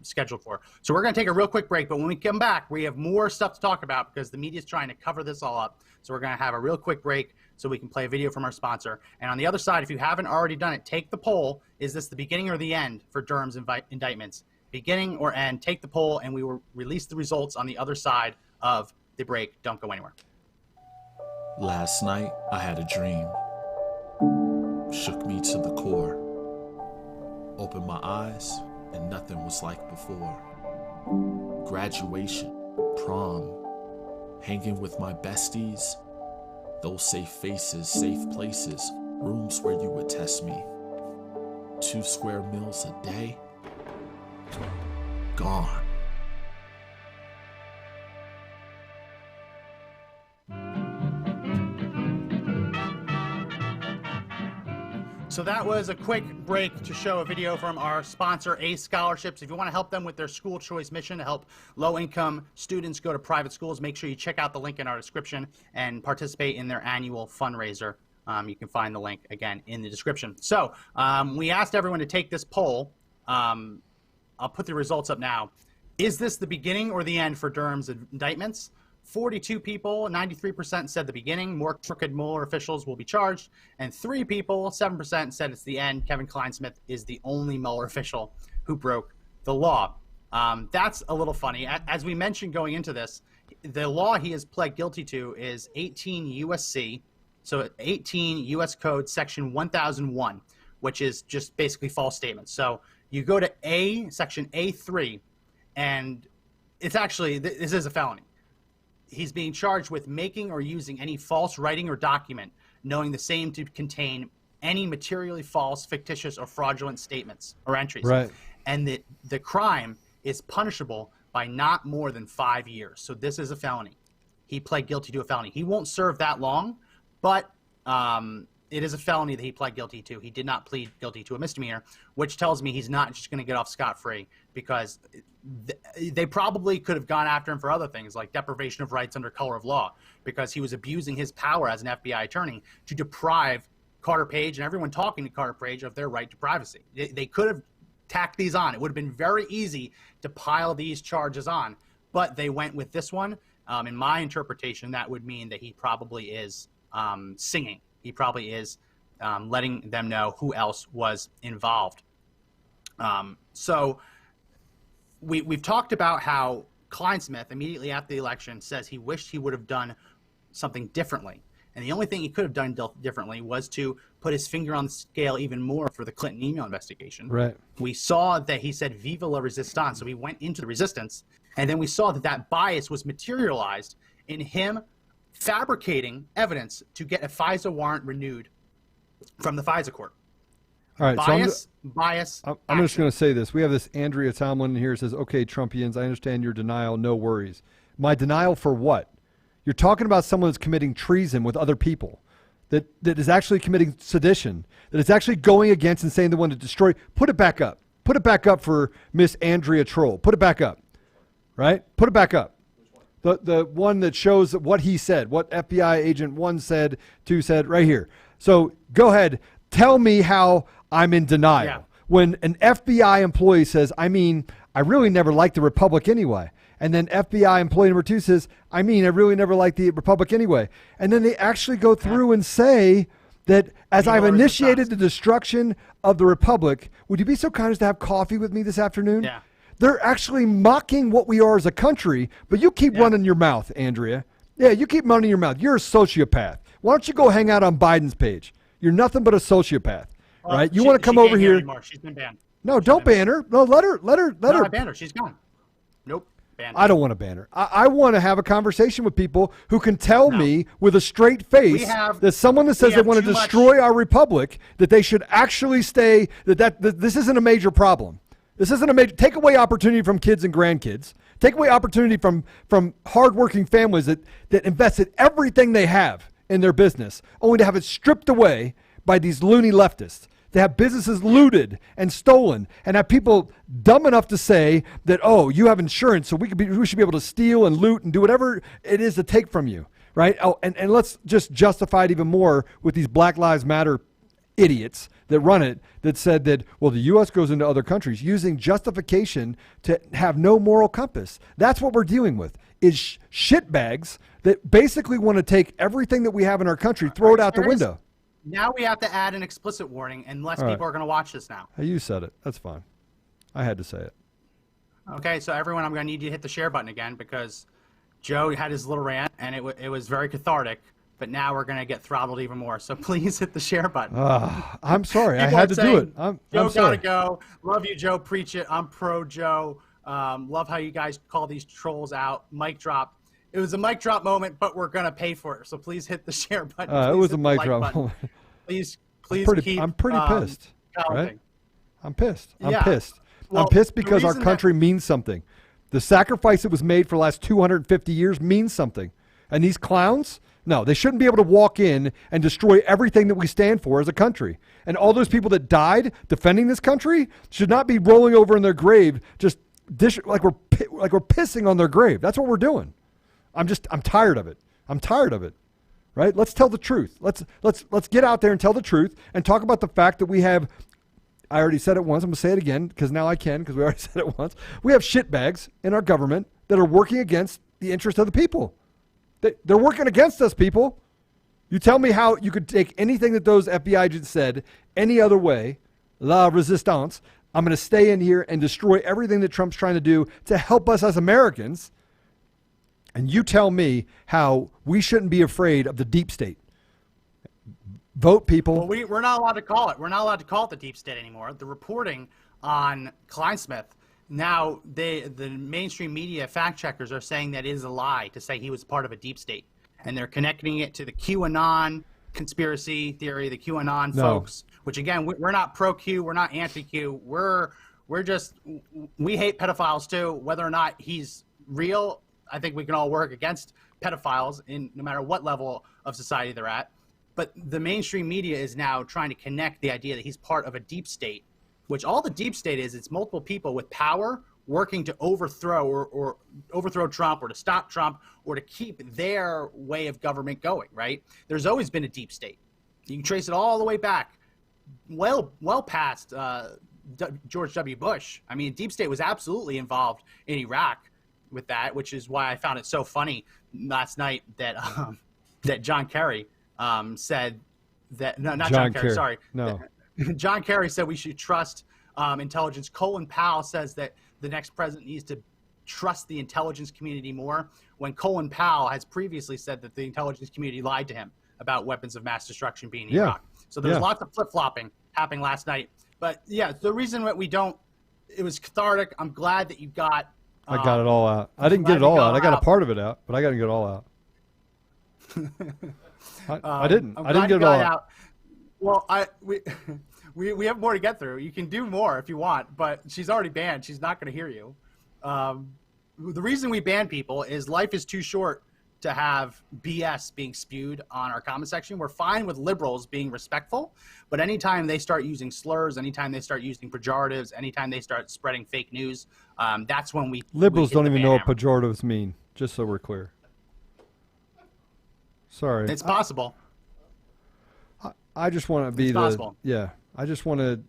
scheduled for. So we're going to take a real quick break, but when we come back, we have more stuff to talk about because the media is trying to cover this all up. So we're going to have a real quick break so we can play a video from our sponsor. And on the other side, if you haven't already done it, take the poll. Is this the beginning or the end for Durham's indictments? Beginning or end? Take the poll, and we will release the results on the other side of the break. Don't go anywhere. Last night, I had a dream. Shook me to the core. Opened my eyes, and nothing was like before. Graduation, prom, hanging with my besties, those safe faces, safe places, rooms where you would test me. 2 square meals a day, gone. So that was a quick break to show a video from our sponsor, ACE Scholarships. If you want to help them with their school choice mission to help low-income students go to private schools, make sure you check out the link in our description and participate in their annual fundraiser. You can find the link, again, in the description. So we asked everyone to take this poll. I'll put the results up now. Is this the beginning or the end for Durham's indictments? 42 people, 93% said the beginning. More crooked Mueller officials will be charged. And 3 people, 7% said it's the end. Kevin Clinesmith is the only Mueller official who broke the law. That's a little funny. As we mentioned going into this, the law he has pled guilty to is 18 USC, so 18 U.S. Code Section 1001, which is just basically false statements. So you go to Section A3, and it's actually, this is a felony. He's being charged with making or using any false writing or document, knowing the same to contain any materially false, fictitious, or fraudulent statements or entries. Right. And the crime is punishable by not more than 5 years. So this is a felony. He pled guilty to a felony. He won't serve that long, but it is a felony that he pled guilty to. He did not plead guilty to a misdemeanor, which tells me he's not just going to get off scot-free, because they probably could have gone after him for other things like deprivation of rights under color of law, because he was abusing his power as an FBI attorney to deprive Carter Page and everyone talking to Carter Page of their right to privacy. They could have tacked these on. It would have been very easy to pile these charges on, but they went with this one. In my interpretation, that would mean that he probably is singing. He probably is letting them know who else was involved. So we've talked about how Clinesmith, immediately after the election, says he wished he would have done something differently. And the only thing he could have done differently was to put his finger on the scale even more for the Clinton email investigation. Right. We saw that he said "Viva la resistance," so he went into the resistance, and then we saw that bias was materialized in him fabricating evidence to get a FISA warrant renewed from the FISA court. All right, Bias. I'm just going to say this. We have this Andrea Tomlin here says, "Okay, Trumpians, I understand your denial. No worries. My denial for what? You're talking about someone that's committing treason with other people, that is actually committing sedition, that is actually going against and saying they want to destroy. Put it back up. Put it back up for Miss Andrea Troll. Put it back up, right? Put it back up. The one that shows what he said, what FBI agent 1 said, 2 said, right here. So go ahead. Tell me how I'm in denial. Yeah. When an FBI employee says, I really never liked the Republic anyway. And then FBI employee number 2 says, I really never liked the Republic anyway. And then they actually go through and say that as I've initiated the destruction of the Republic, would you be so kind as to have coffee with me this afternoon? Yeah. They're actually mocking what we are as a country, but you keep running your mouth, Andrea. Yeah, you keep running your mouth. You're a sociopath. Why don't you go hang out on Biden's page? You're nothing but a sociopath, right? You want to come over here? Anymore. She's been banned. No, don't ban her. No, let her. I banned her. She's gone. Nope. Banned her. I don't want to ban her. I want to have a conversation with people who can tell me with a straight face that someone that says they want to destroy our republic, that they should actually stay, that this isn't a major problem. This isn't a major, take away opportunity from kids and grandkids. Take away opportunity from hardworking families that invested everything they have in their business, only to have it stripped away by these loony leftists. To have businesses looted and stolen, and have people dumb enough to say that, oh, you have insurance, so we should be able to steal and loot and do whatever it is to take from you, right? Oh, and let's just justify it even more with these Black Lives Matter idiots that run it, that said that, well, the U.S. goes into other countries using justification to have no moral compass. That's what we're dealing with, is shitbags that basically want to take everything that we have in our country, throw it out the window. Now we have to add an explicit warning, and less people are going to watch this now. Hey, you said it. That's fine. I had to say it. Okay, so everyone, I'm going to need you to hit the share button again, because Joe had his little rant, and it was very cathartic. But now we're going to get throttled even more. So please hit the share button. I'm sorry. I had to do it. Joe got to go. Love you, Joe. Preach it. I'm pro Joe. Love how you guys call these trolls out. Mic drop. It was a mic drop moment, but we're going to pay for it. So please hit the share button. It was a mic drop moment. Please keep. I'm pretty pissed. Right? I'm pissed. I'm pissed. Well, I'm pissed because our country means something. The sacrifice that was made for the last 250 years means something. And these clowns, No, they shouldn't be able to walk in and destroy everything that we stand for as a country. And all those people that died defending this country should not be rolling over in their grave just like we're pissing on their grave. That's what we're doing. I'm tired of it. I'm tired of it. Right? Let's tell the truth. Let's get out there and tell the truth and talk about the fact that we have, I already said it once, I'm going to say it again because now I can because we already said it once. We have shitbags in our government that are working against the interest of the people. They're working against us, people. You tell me how you could take anything that those FBI agents said any other way, la resistance. I'm going to stay in here and destroy everything that Trump's trying to do to help us as Americans. And you tell me how we shouldn't be afraid of the deep state. Vote, people. Well, we're not allowed to call it. We're not allowed to call it the deep state anymore. The reporting on Clinesmith, now the mainstream media fact checkers are saying that it is a lie to say he was part of a deep state. And they're connecting it to the QAnon conspiracy theory, the QAnon folks, which again, we're not pro-Q, we're not anti-Q. We hate pedophiles too. Whether or not he's real, I think we can all work against pedophiles in no matter what level of society they're at. But the mainstream media is now trying to connect the idea that he's part of a deep state, which all the deep state is, it's multiple people with power working to overthrow or overthrow Trump or to stop Trump or to keep their way of government going, right? There's always been a deep state. You can trace it all the way back, well past George W. Bush. I mean, deep state was absolutely involved in Iraq with that, which is why I found it so funny last night that that John Kerry said that John Kerry said we should trust intelligence. Colin Powell says that the next president needs to trust the intelligence community more, when Colin Powell has previously said that the intelligence community lied to him about weapons of mass destruction being in Iraq. So there's lots of flip-flopping happening last night. But yeah, the reason that it was cathartic. I'm glad that you got I got it all out. I didn't get it all out. I got a part of it out, but I got to get it all out. I didn't. I didn't get it all out. Well, we have more to get through. You can do more if you want, but she's already banned. She's not going to hear you. The reason we ban people is life is too short to have BS being spewed on our comment section. We're fine with liberals being respectful, but anytime they start using slurs, anytime they start using pejoratives, anytime they start spreading fake news, that's when liberals don't even know what pejoratives mean, just so we're clear. Sorry. It's possible. I just want to be I just want to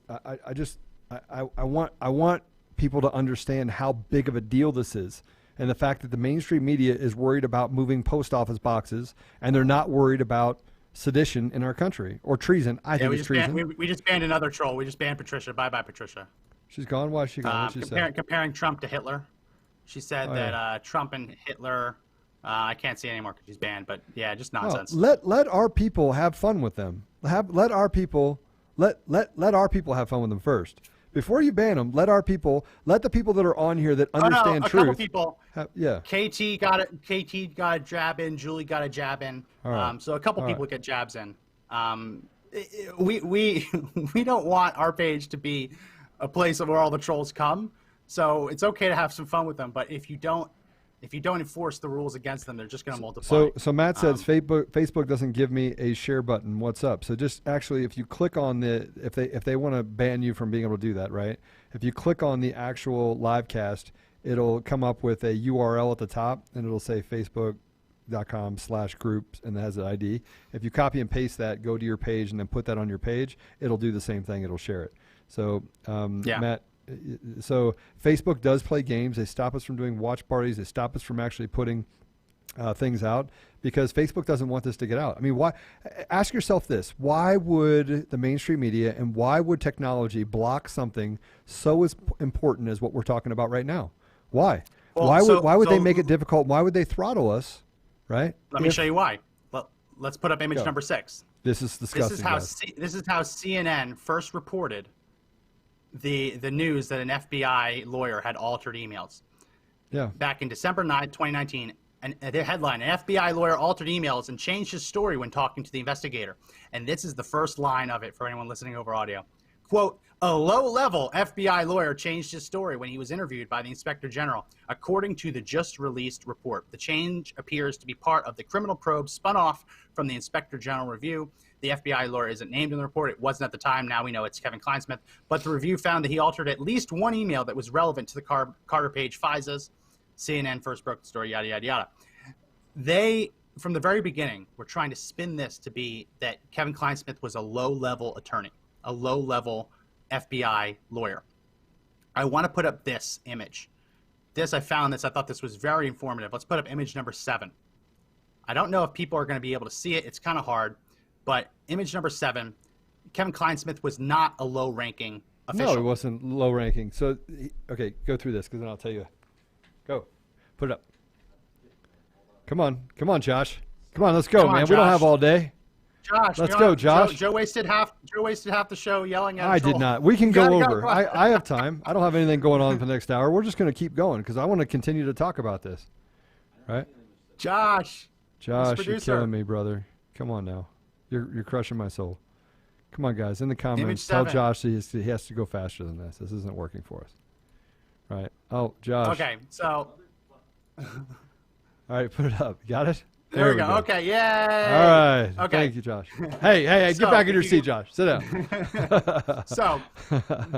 I want people to understand how big of a deal this is. And the fact that the mainstream media is worried about moving post office boxes, and they're not worried about sedition in our country or treason. I think it's treason. We just banned another troll. We just banned Patricia. Bye-bye, Patricia. She's gone? Why is she gone? Comparing Trump to Hitler. She said that Trump and Hitler, I can't see anymore because she's banned, but yeah, just nonsense. Let our people have fun with them. Let our people have fun with them first. Before you ban them, let the people that are on here that understand truth. Couple people. KT got a jab in. Julie got a jab in. Right. So a couple people get jabs in. We don't want our page to be a place where all the trolls come. So it's okay to have some fun with them, but if you don't enforce the rules against them, they're just going to multiply. So Matt says Facebook doesn't give me a share button. What's up? So just actually, if you click on if they want to ban you from being able to do that, right? If you click on the actual live cast, it'll come up with a URL at the top, and it'll say facebook.com/groups, and it has an ID. If you copy and paste that, go to your page, and then put that on your page, it'll do the same thing. It'll share it. So Matt. So Facebook does play games. They stop us from doing watch parties. They stop us from actually putting things out because Facebook doesn't want this to get out. I mean, why? Ask yourself this. Why would the mainstream media and why would technology block something so as important as what we're talking about right now? Why? Well, why would they make it difficult? Why would they throttle us, right? Let me show you why. Well, let's put up image number 6. This is disgusting. This is how CNN first reported the news that an FBI lawyer had altered emails. Yeah. Back in December 9th, 2019, the headline, an FBI lawyer altered emails and changed his story when talking to the investigator. And this is the first line of it for anyone listening over audio. Quote, a low-level FBI lawyer changed his story when he was interviewed by the Inspector General. According to the just-released report, the change appears to be part of the criminal probe spun off from the Inspector General review. The FBI lawyer isn't named in the report. It wasn't at the time. Now we know it's Kevin Clinesmith. But the review found that he altered at least one email that was relevant to the Carter Page FISAs. CNN first broke the story, yada, yada, yada. They, from the very beginning, were trying to spin this to be that Kevin Clinesmith was a low-level attorney, a low-level FBI lawyer. I want to put up this image. I found this. I thought this was very informative. Let's put up image number 7. I don't know if people are going to be able to see it. It's kind of hard. But image number 7, Kevin Clinesmith was not a low-ranking official. No, he wasn't low-ranking. So, okay, go through this because then I'll tell you. Go. Put it up. Come on, Josh. Come on, let's go, man. Josh. We don't have all day. Josh, let's go, Josh. Joe wasted half the show yelling at. I did not. We can go over. I have time. I don't have anything going on for the next hour. We're just going to keep going because I want to continue to talk about this. Right? Josh, you're killing me, brother. Come on now. You're crushing my soul. Come on, guys. In the comments, tell Josh he has to go faster than this. This isn't working for us. Right? Oh, Josh. Okay, so. All right, put it up. Got it? There we go. Okay, yay. All right. Okay. Thank you, Josh. Hey, get back in your seat, Josh. Sit down. So,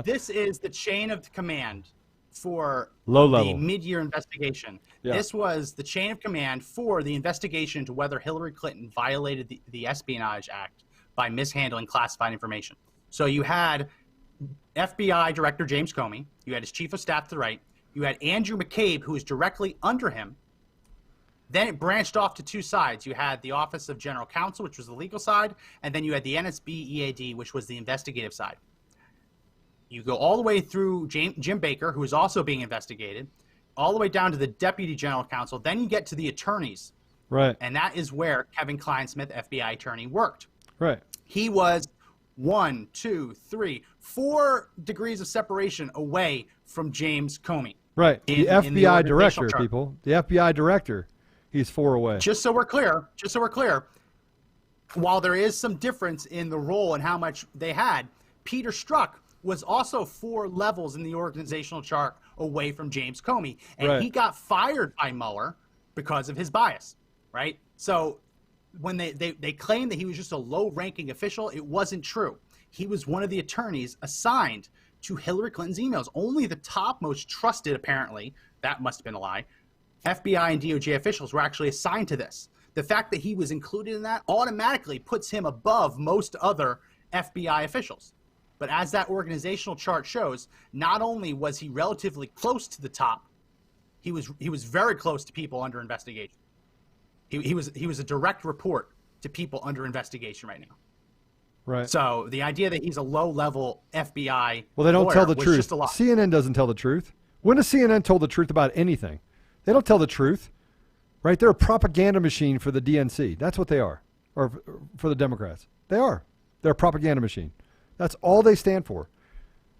this is the chain of command for low level the mid-year investigation. Yeah. This was the chain of command for the investigation into whether Hillary Clinton violated the Espionage Act by mishandling classified information. So you had FBI Director James Comey. You had his chief of staff to the right. You had Andrew McCabe, who was directly under him. Then it branched off to two sides. You had the Office of General Counsel, which was the legal side, and then you had the NSB EAD, which was the investigative side. You go all the way through Jim Baker, who is also being investigated, all the way down to the Deputy General Counsel. Then you get to the attorneys. Right. And that is where Kevin Clinesmith, FBI attorney, worked. Right. He was 1, 2, 3, 4 degrees of separation away from James Comey. Right. The FBI director, people. The FBI director. He's 4 away. Just so we're clear, while there is some difference in the role and how much they had, Peter Strzok was also 4 levels in the organizational chart away from James Comey. And he got fired by Mueller because of his bias, right? So when they claimed that he was just a low-ranking official, it wasn't true. He was one of the attorneys assigned to Hillary Clinton's emails. Only the top most trusted, apparently, that must have been a lie, FBI and DOJ officials were actually assigned to this. The fact that he was included in that automatically puts him above most other FBI officials. But as that organizational chart shows, not only was he relatively close to the top, he was very close to people under investigation. He was a direct report to people under investigation right now. Right. So the idea that he's a low-level FBI well, they don't tell the truth. Just a lie. CNN doesn't tell the truth. When has CNN told the truth about anything? They don't tell the truth, right? They're a propaganda machine for the DNC. That's what they are, or for the Democrats. They are. They're a propaganda machine. That's all they stand for,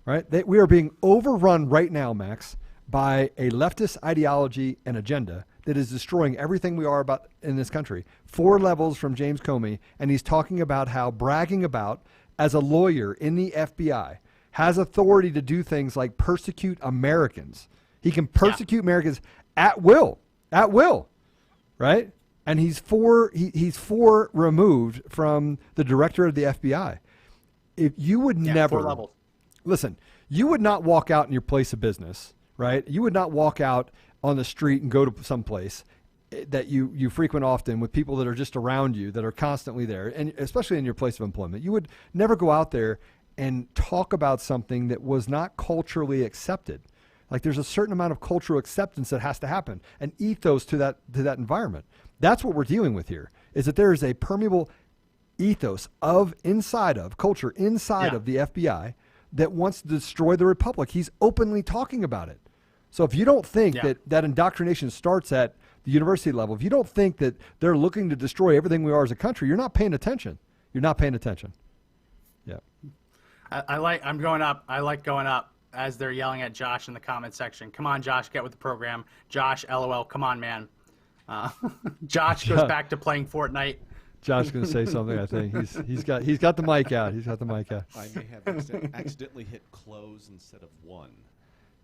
right? We are being overrun right now, Max, by a leftist ideology and agenda that is destroying everything we are about in this country. 4 levels from James Comey, and he's talking about how bragging about, as a lawyer in the FBI, has authority to do things like persecute Americans. He can persecute Americans at will, right? And he's 4 removed from the director of the FBI. If you would never 4 levels. Listen, you would not walk out in your place of business, right? You would not walk out on the street and go to some place that you frequent often with people that are just around you, that are constantly there, and especially in your place of employment. You would never go out there and talk about something that was not culturally accepted. Like there's a certain amount of cultural acceptance that has to happen, an ethos to that environment. That's what we're dealing with here, is that there is a permeable ethos inside of culture, inside of the FBI that wants to destroy the republic. He's openly talking about it. So if you don't think that indoctrination starts at the university level, if you don't think that they're looking to destroy everything we are as a country, you're not paying attention. You're not paying attention. Yeah. I'm going up. I like going up as they're yelling at Josh in the comment section. Come on, Josh, get with the program. Josh, LOL, come on, man. Josh goes back to playing Fortnite. Josh's going to say something. I think he's got the mic out. He's got the mic out. I may have accidentally hit close instead of one.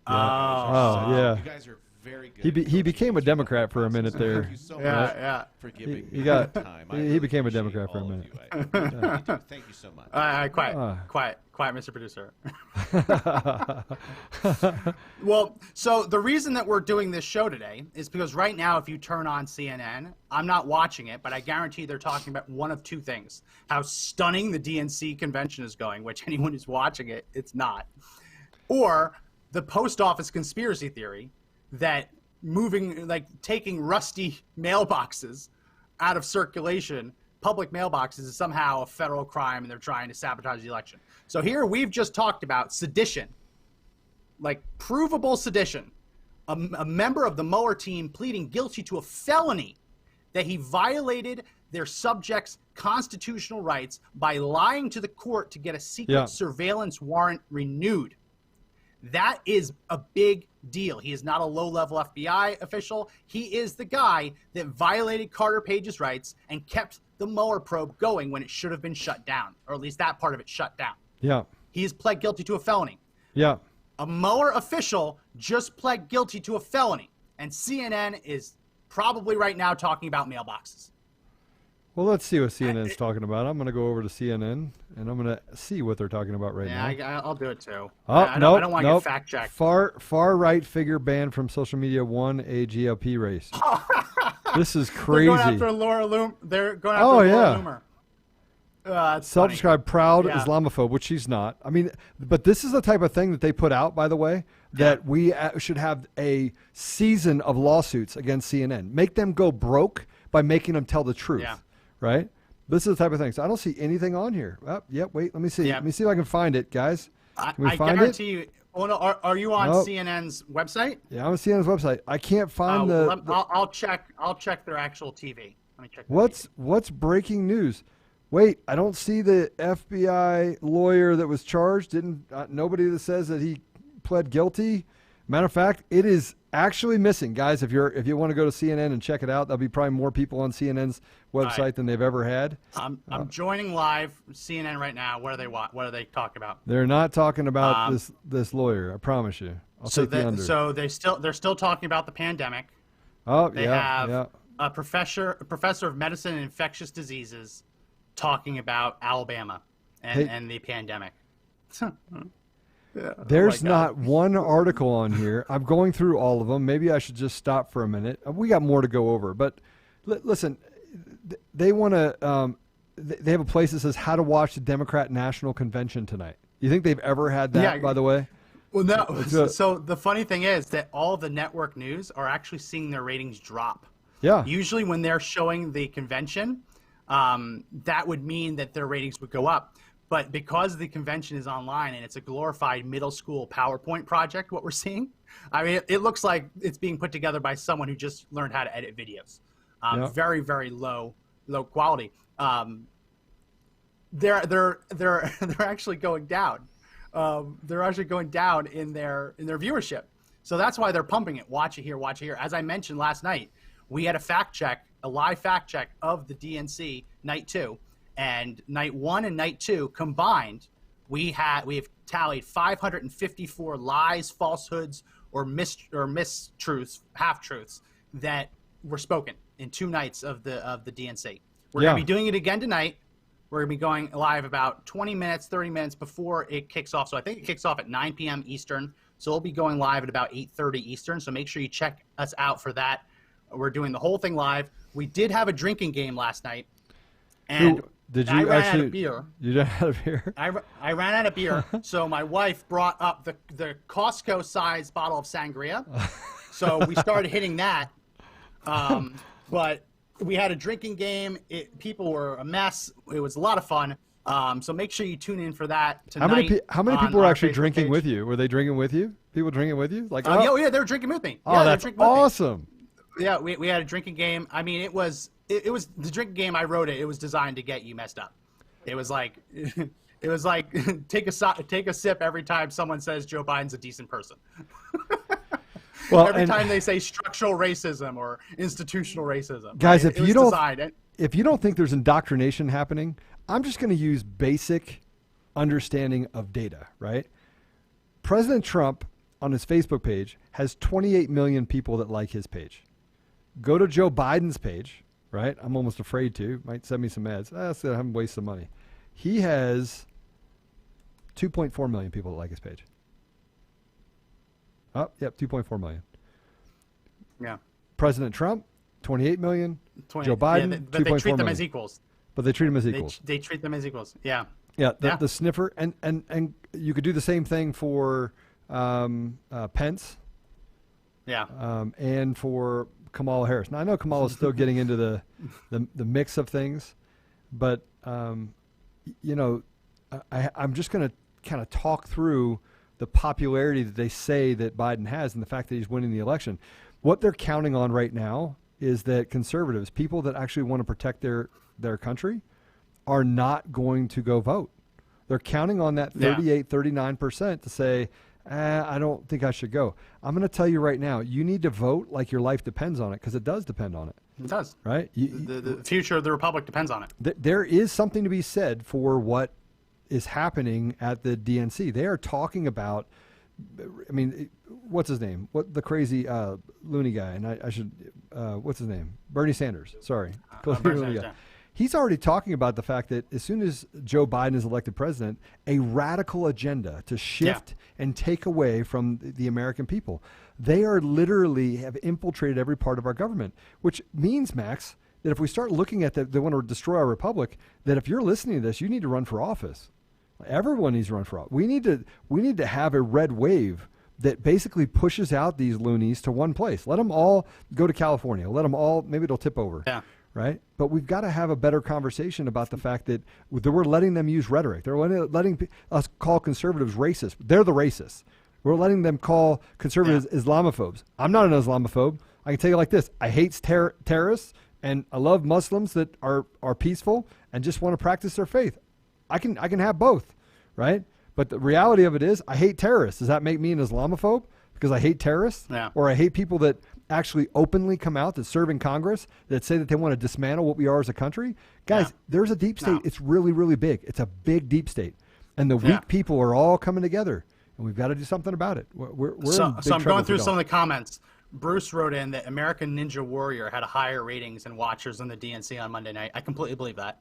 Yeah. You guys are very good. He became a Democrat for a minute there. Thank you so much for giving me time. He became a Democrat for a minute. Thank you so much. Quiet, Mr. Producer. Well, so the reason that we're doing this show today is because right now, if you turn on CNN, I'm not watching it, but I guarantee they're talking about one of two things: how stunning the DNC convention is going, which anyone who's watching it, it's not, or the post office conspiracy theory that taking rusty mailboxes out of circulation, public mailboxes, is somehow a federal crime and they're trying to sabotage the election. So here we've just talked about sedition, like provable sedition. A member of the Mueller team pleading guilty to a felony that he violated their subjects' constitutional rights by lying to the court to get a secret surveillance warrant renewed. That is a big deal. He is not a low-level FBI official. He is the guy that violated Carter Page's rights and kept the Mueller probe going when it should have been shut down, or at least that part of it shut down. Yeah. He has pled guilty to a felony. Yeah. A Mueller official just pled guilty to a felony, and CNN is probably right now talking about mailboxes. Well, let's see what CNN's talking about. I'm going to go over to CNN, and I'm going to see what they're talking about right now. Yeah, I'll do it too. Oh, I don't want to get fact-checked. Far right figure banned from social media won a GOP race. This is crazy. They're going after Laura Loomer. They're going after Laura Loomer. Self-described proud Islamophobe, which she's not. I mean, but this is the type of thing that they put out, by the way, that we should have a season of lawsuits against CNN. Make them go broke by making them tell the truth. Yeah. Right? This is the type of thing. So I don't see anything on here. Wait, let me see. Let me see if I can find it, guys. I guarantee you. Oh, no, are you on CNN's website? Yeah, I'm on CNN's website. I can't find I'll check their actual TV. Let me check. What's breaking news? Wait, I don't see the FBI lawyer that was charged. Nobody that says that he pled guilty. Matter of fact, it is actually missing, guys. If you want to go to CNN and check it out, there'll be probably more people on CNN's website than they've ever had. I'm joining live CNN right now. What are they talking about? They're not talking about this lawyer. I promise you. I'll take the under. So they're still talking about the pandemic. They have a professor of medicine and infectious diseases talking about Alabama and the pandemic. There's not one article on here. I'm going through all of them. Maybe I should just stop for a minute. We got more to go over. But listen, they want to they have a place that says how to watch the Democrat National Convention tonight. You think they've ever had that, by the way? Well, no. So the funny thing is that all the network news are actually seeing their ratings drop. Yeah. Usually when they're showing the convention, that would mean that their ratings would go up. But because the convention is online and it's a glorified middle school PowerPoint project, what we're seeing, I mean, it looks like it's being put together by someone who just learned how to edit videos. Very, very low quality. They're actually going down. They're actually going down in their viewership. So that's why they're pumping it. Watch it here. As I mentioned last night, we had a live fact check of the DNC night 2. And night 1 and night 2 combined, we have tallied 554 lies, falsehoods, or mistruths, half-truths that were spoken in 2 nights of the DNC. We're going to be doing it again tonight. We're going to be going live about 20 minutes, 30 minutes before it kicks off. So I think it kicks off at 9 p.m. Eastern. So we'll be going live at about 8:30 Eastern. So make sure you check us out for that. We're doing the whole thing live. We did have a drinking game last night. And did you ran out of beer. You ran out of beer? I ran out of beer, so my wife brought up the Costco-sized bottle of sangria. So we started hitting that. But we had a drinking game. People were a mess. It was a lot of fun. So make sure you tune in for that tonight. How many people were actually drinking with you? Were they drinking with you? People drinking with you? Like, yeah, they were drinking with me. Oh, that's awesome. Yeah, we had a drinking game. I mean, it was the drinking game. I wrote it. It was designed to get you messed up. It was like take a sip every time someone says Joe Biden's a decent person. Well, every time they say structural racism or institutional racism. Guys, right? if you don't think there's indoctrination happening, I'm just going to use basic understanding of data, right? President Trump on his Facebook page has 28 million people that like his page. Go to Joe Biden's page, right? I'm almost afraid to. Might send me some ads. That's going to waste some money. He has 2.4 million people that like his page. Oh, yep, 2.4 million. Yeah. President Trump, 28 million. 20, Joe Biden, yeah, but they treat them as equals. But they treat them as equals. They treat them as equals. Yeah. Yeah, the sniffer, and you could do the same thing for Pence. Yeah. And for Kamala Harris. Now I know Kamala's still getting into the mix of things, but you know, I'm just going to kind of talk through the popularity that they say that Biden has and the fact that he's winning the election. What they're counting on right now is that conservatives, people that actually want to protect their country, are not going to go vote. They're counting on that 38, 39% to say, I don't think I should go. I'm going to tell you right now, you need to vote like your life depends on it, because it does depend on it. It does. Right? The future of the republic depends on it. There is something to be said for what is happening at the DNC. They are talking about, I mean, what's his name? What the crazy loony guy? And I should, what's his name? Bernie Sanders. Sorry. Bernie Sanders, yeah. He's already talking about the fact that as soon as Joe Biden is elected president, a radical agenda to shift and take away from the American people. They are literally have infiltrated every part of our government, which means, Max, that if we start looking at that, they want to destroy our republic, that if you're listening to this, you need to run for office. Everyone needs to run for office. We need to have a red wave that basically pushes out these loonies to one place. Let them all go to California. Let them all, maybe it'll tip over. Yeah. Right? But we've got to have a better conversation about the fact that we're letting them use rhetoric. They're letting us call conservatives racist. They're the racists. We're letting them call conservatives Islamophobes. I'm not an Islamophobe. I can tell you like this. I hate terrorists, and I love Muslims that are peaceful and just want to practice their faith. I can have both, right? But the reality of it is I hate terrorists. Does that make me an Islamophobe because I hate terrorists? Yeah. Or I hate people that actually openly come out that serve in Congress that say that they want to dismantle what we are as a country? Guys, there's a deep state. No. It's really, really big. It's a big deep state. And the weak people are all coming together. And we've got to do something about it. So I'm going through some of the comments. Bruce wrote in that American Ninja Warrior had higher ratings and watchers than the DNC on Monday night. I completely believe that.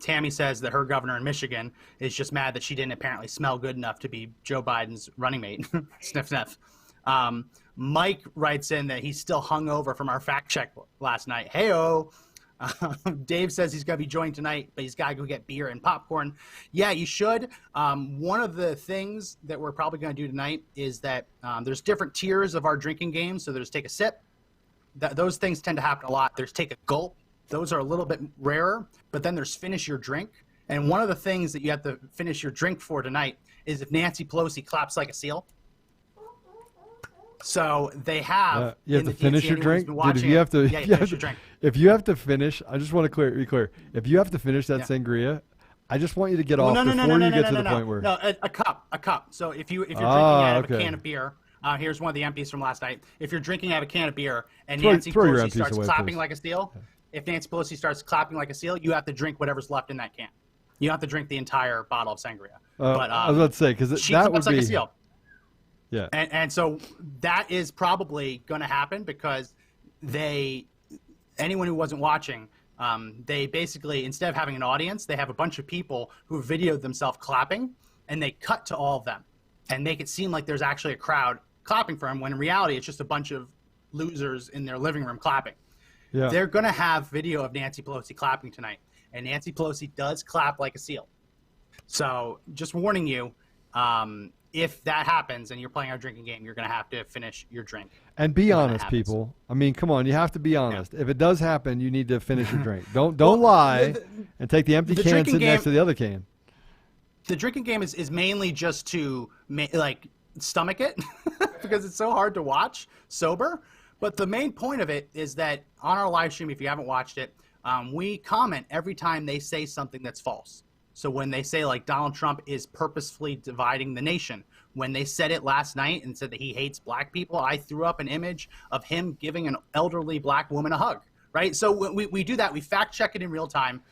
Tammy says that her governor in Michigan is just mad that she didn't apparently smell good enough to be Joe Biden's running mate. Sniff, sniff. Mike writes in that he's still hungover from our fact check last night. Hey-o. Dave says he's going to be joined tonight, but he's got to go get beer and popcorn. Yeah, you should. One of the things that we're probably going to do tonight is that there's different tiers of our drinking games. So there's take a sip. Those things tend to happen a lot. There's take a gulp. Those are a little bit rarer. But then there's finish your drink. And one of the things that you have to finish your drink for tonight is if Nancy Pelosi claps like a seal. So they have. You have to finish your drink. Dude, if you have to, if you have to finish, I just want to be clear. If you have to finish that sangria, I just want you to get off before you get to the point where. No, a cup. So if you're drinking out of a can of beer, here's one of the empties from last night. If you're drinking out of a can of beer and Nancy Pelosi starts clapping like a seal, if Nancy Pelosi starts clapping like a seal, you have to drink whatever's left in that can. You don't have to drink the entire bottle of sangria. But I was about to say because that would be. Like a seal. Yeah. And so that is probably going to happen because anyone who wasn't watching, they basically, instead of having an audience, they have a bunch of people who videoed themselves clapping, and they cut to all of them and make it seem like there's actually a crowd clapping for him when in reality it's just a bunch of losers in their living room clapping. Yeah. They're going to have video of Nancy Pelosi clapping tonight, and Nancy Pelosi does clap like a seal. So just warning you, if that happens and you're playing our drinking game, you're going to have to finish your drink. And be honest, people. I mean, come on, you have to be honest. Yeah. If it does happen, you need to finish your drink. Don't lie and take the empty can sitting next to the other can. The drinking game is mainly just to stomach it because it's so hard to watch sober. But the main point of it is that on our live stream, if you haven't watched it, we comment every time they say something that's false. So when they say like Donald Trump is purposefully dividing the nation, when they said it last night and said that he hates black people, I threw up an image of him giving an elderly black woman a hug, right? So we do that. We fact check it in real time.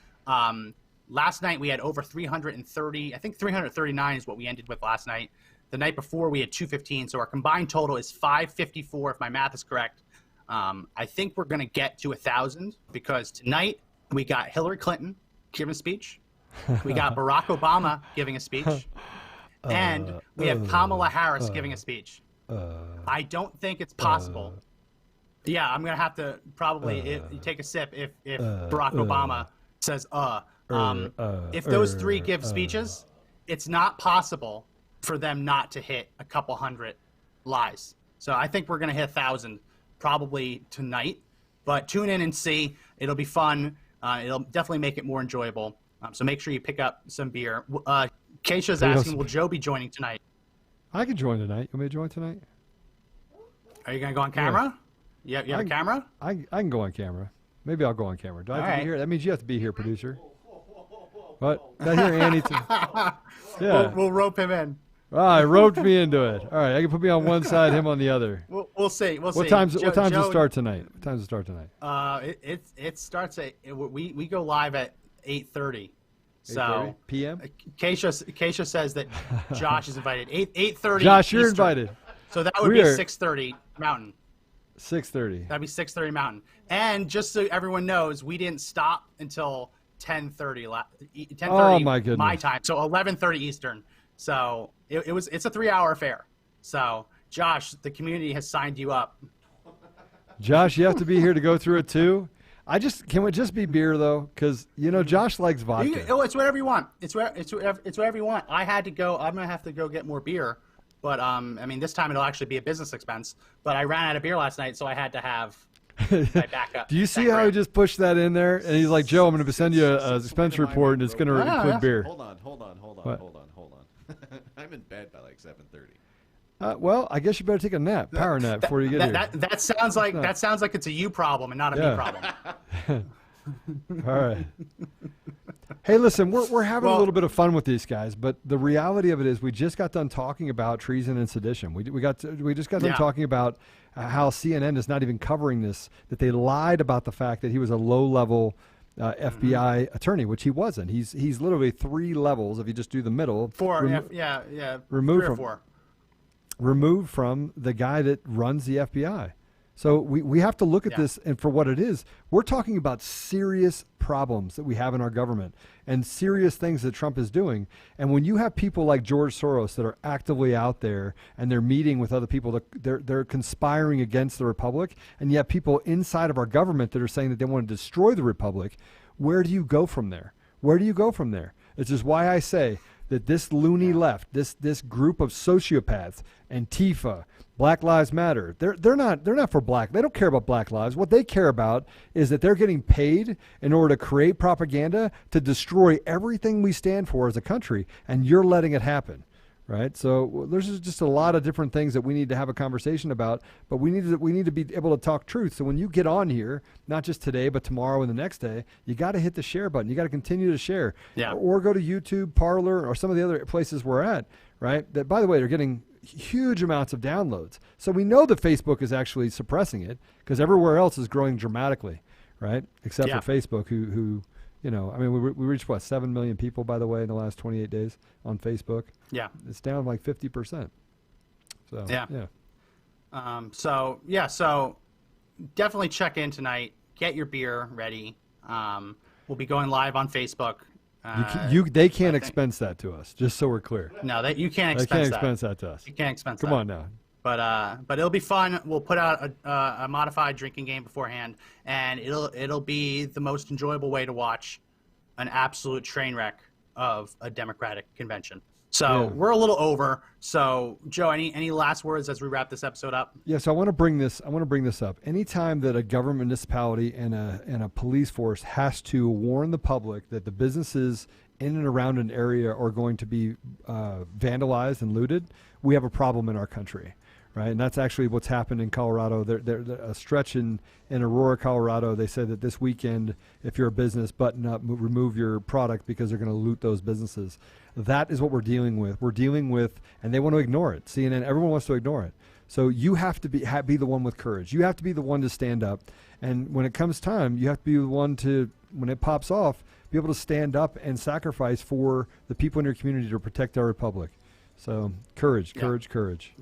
Last night we had over 330. I think 339 is what we ended with last night. The night before we had 215. So our combined total is 554, if my math is correct. I think we're going to get to 1,000 because tonight we got Hillary Clinton giving a speech. We got Barack Obama giving a speech. And we have Kamala Harris giving a speech. I don't think it's possible. Yeah, I'm going to have to probably take a sip if Barack Obama says, if those three give speeches, it's not possible for them not to hit a couple hundred lies. So I think we're going to hit 1,000 probably tonight. But tune in and see. It'll be fun. It'll definitely make it more enjoyable. So make sure you pick up some beer. Keisha's asking, will Joe be joining tonight? I can join tonight. You want me to join tonight? Are you going to go on camera? Yeah. You have a camera? I can go on camera. Maybe I'll go on camera. Do I have to be here? That means you have to be here, producer. What? Did I hear Annie? Yeah. We'll rope him in. I roped me into it. All right, I can put me on one side, him on the other. We'll see. What time's it start tonight? What time's it start tonight? It starts at we go live at 8:30. So p.m. Keisha says that Josh is invited. 8:30. Josh, you're Eastern. invited. So that would be 6:30 Mountain. 6:30. That'd be 6:30 Mountain. And just so everyone knows, we didn't stop until 10:30. 10:30 oh my goodness. My time. So 11:30 Eastern. So it's a 3-hour affair. So Josh, the community has signed you up. Josh, you have to be here to go through it too. Can it just be beer though? Because Josh likes vodka. It's whatever you want. It's whatever you want. I had to go. I'm gonna have to go get more beer. But I mean, this time it'll actually be a business expense. But I ran out of beer last night, so I had to have my backup. Do you see how he just pushed that in there? And he's like, Joe, I'm going to send you a expense report, and it's going to include beer. Hold on. I'm in bed by like 7:30. Well, I guess you better take a nap, power nap, before you get here. That sounds like it's a you problem and not a me problem. All right. Hey, listen, we're having a little bit of fun with these guys, but the reality of it is we just got done talking about treason and sedition. We just got done talking about how CNN is not even covering this, that they lied about the fact that he was a low-level FBI attorney, which he wasn't. He's literally 3 levels if you just do the middle. 4, removed 3 or 4. Removed from the guy that runs the FBI. So we have to look at this and for what it is. We're talking about serious problems that we have in our government and serious things that Trump is doing. And when you have people like George Soros that are actively out there and they're meeting with other people, they're conspiring against the Republic, and you have people inside of our government that are saying that they want to destroy the Republic, where do you go from there? Where do you go from there? This is why I say that this loony left, this group of sociopaths, Antifa, Black Lives Matter, they're not for black. They don't care about black lives. What they care about is that they're getting paid in order to create propaganda to destroy everything we stand for as a country, and you're letting it happen, right? So there's just a lot of different things that we need to have a conversation about, but we need to be able to talk truth. So when you get on here, not just today but tomorrow and the next day, you got to hit the share button. You got to continue to share, or go to YouTube, Parler, or some of the other places we're at, right? That, by the way, they're getting huge amounts of downloads. So we know that Facebook is actually suppressing it because everywhere else is growing dramatically, right? Except for Facebook, who I mean, we reached 7 million people, by the way, in the last 28 days on Facebook. Yeah, it's down like 50%. So so definitely check in tonight. Get your beer ready. We'll be going live on Facebook. They can't expense that to us, just so we're clear. No, you can't expense that. They can't expense that to us. You can't expense that. Come on now. But it'll be fun. We'll put out a modified drinking game beforehand, and it'll be the most enjoyable way to watch an absolute train wreck of a Democratic convention. So we're a little over. So Joe, any last words as we wrap this episode up? Yeah. So I want to bring this up. Anytime that a government municipality and a police force has to warn the public that the businesses in and around an area are going to be vandalized and looted, we have a problem in our country. Right, and that's actually what's happened in Colorado. There a stretch in Aurora, Colorado. They said that this weekend, if you're a business, button up, remove your product because they're going to loot those businesses. That is what we're dealing with. And they want to ignore it. CNN, everyone wants to ignore it. So you have to be the one with courage. You have to be the one to stand up. And when it comes time, you have to be the one to, when it pops off, be able to stand up and sacrifice for the people in your community to protect our republic. So courage, courage, courage.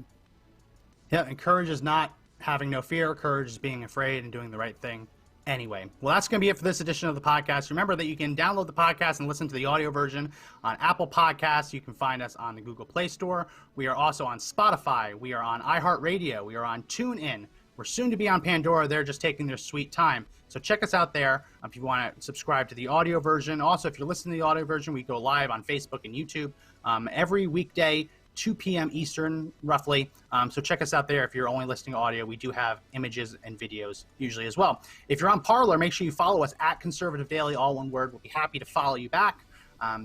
Yeah, and courage is not having no fear. Courage is being afraid and doing the right thing anyway. Well, that's going to be it for this edition of the podcast. Remember that you can download the podcast and listen to the audio version on Apple Podcasts. You can find us on the Google Play Store. We are also on Spotify. We are on iHeartRadio. We are on TuneIn. We're soon to be on Pandora. They're just taking their sweet time. So check us out there if you want to subscribe to the audio version. Also, if you're listening to the audio version, we go live on Facebook and YouTube every weekday, 2 p.m. Eastern, roughly. So check us out there if you're only listening to audio. We do have images and videos usually as well. If you're on Parler, make sure you follow us at Conservative Daily, all one word. We'll be happy to follow you back.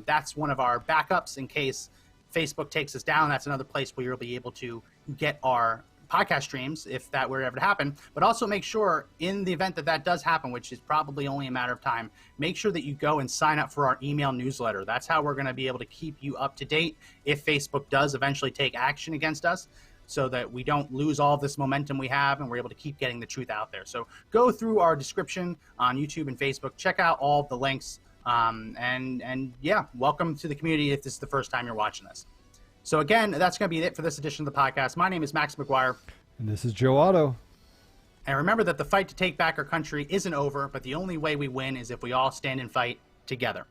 That's one of our backups in case Facebook takes us down. That's another place where you'll be able to get our podcast streams if that were ever to happen. But also make sure, in the event that that does happen, which is probably only a matter of time, make sure that you go and sign up for our email newsletter. That's how we're going to be able to keep you up to date if Facebook does eventually take action against us, so that we don't lose all this momentum we have and we're able to keep getting the truth out there. So go through our description on YouTube and Facebook, check out all the links, and yeah, welcome to the community if this is the first time you're watching this. So again, that's going to be it for this edition of the podcast. My name is Max McGuire. And this is Joe Otto. And remember that the fight to take back our country isn't over, but the only way we win is if we all stand and fight together.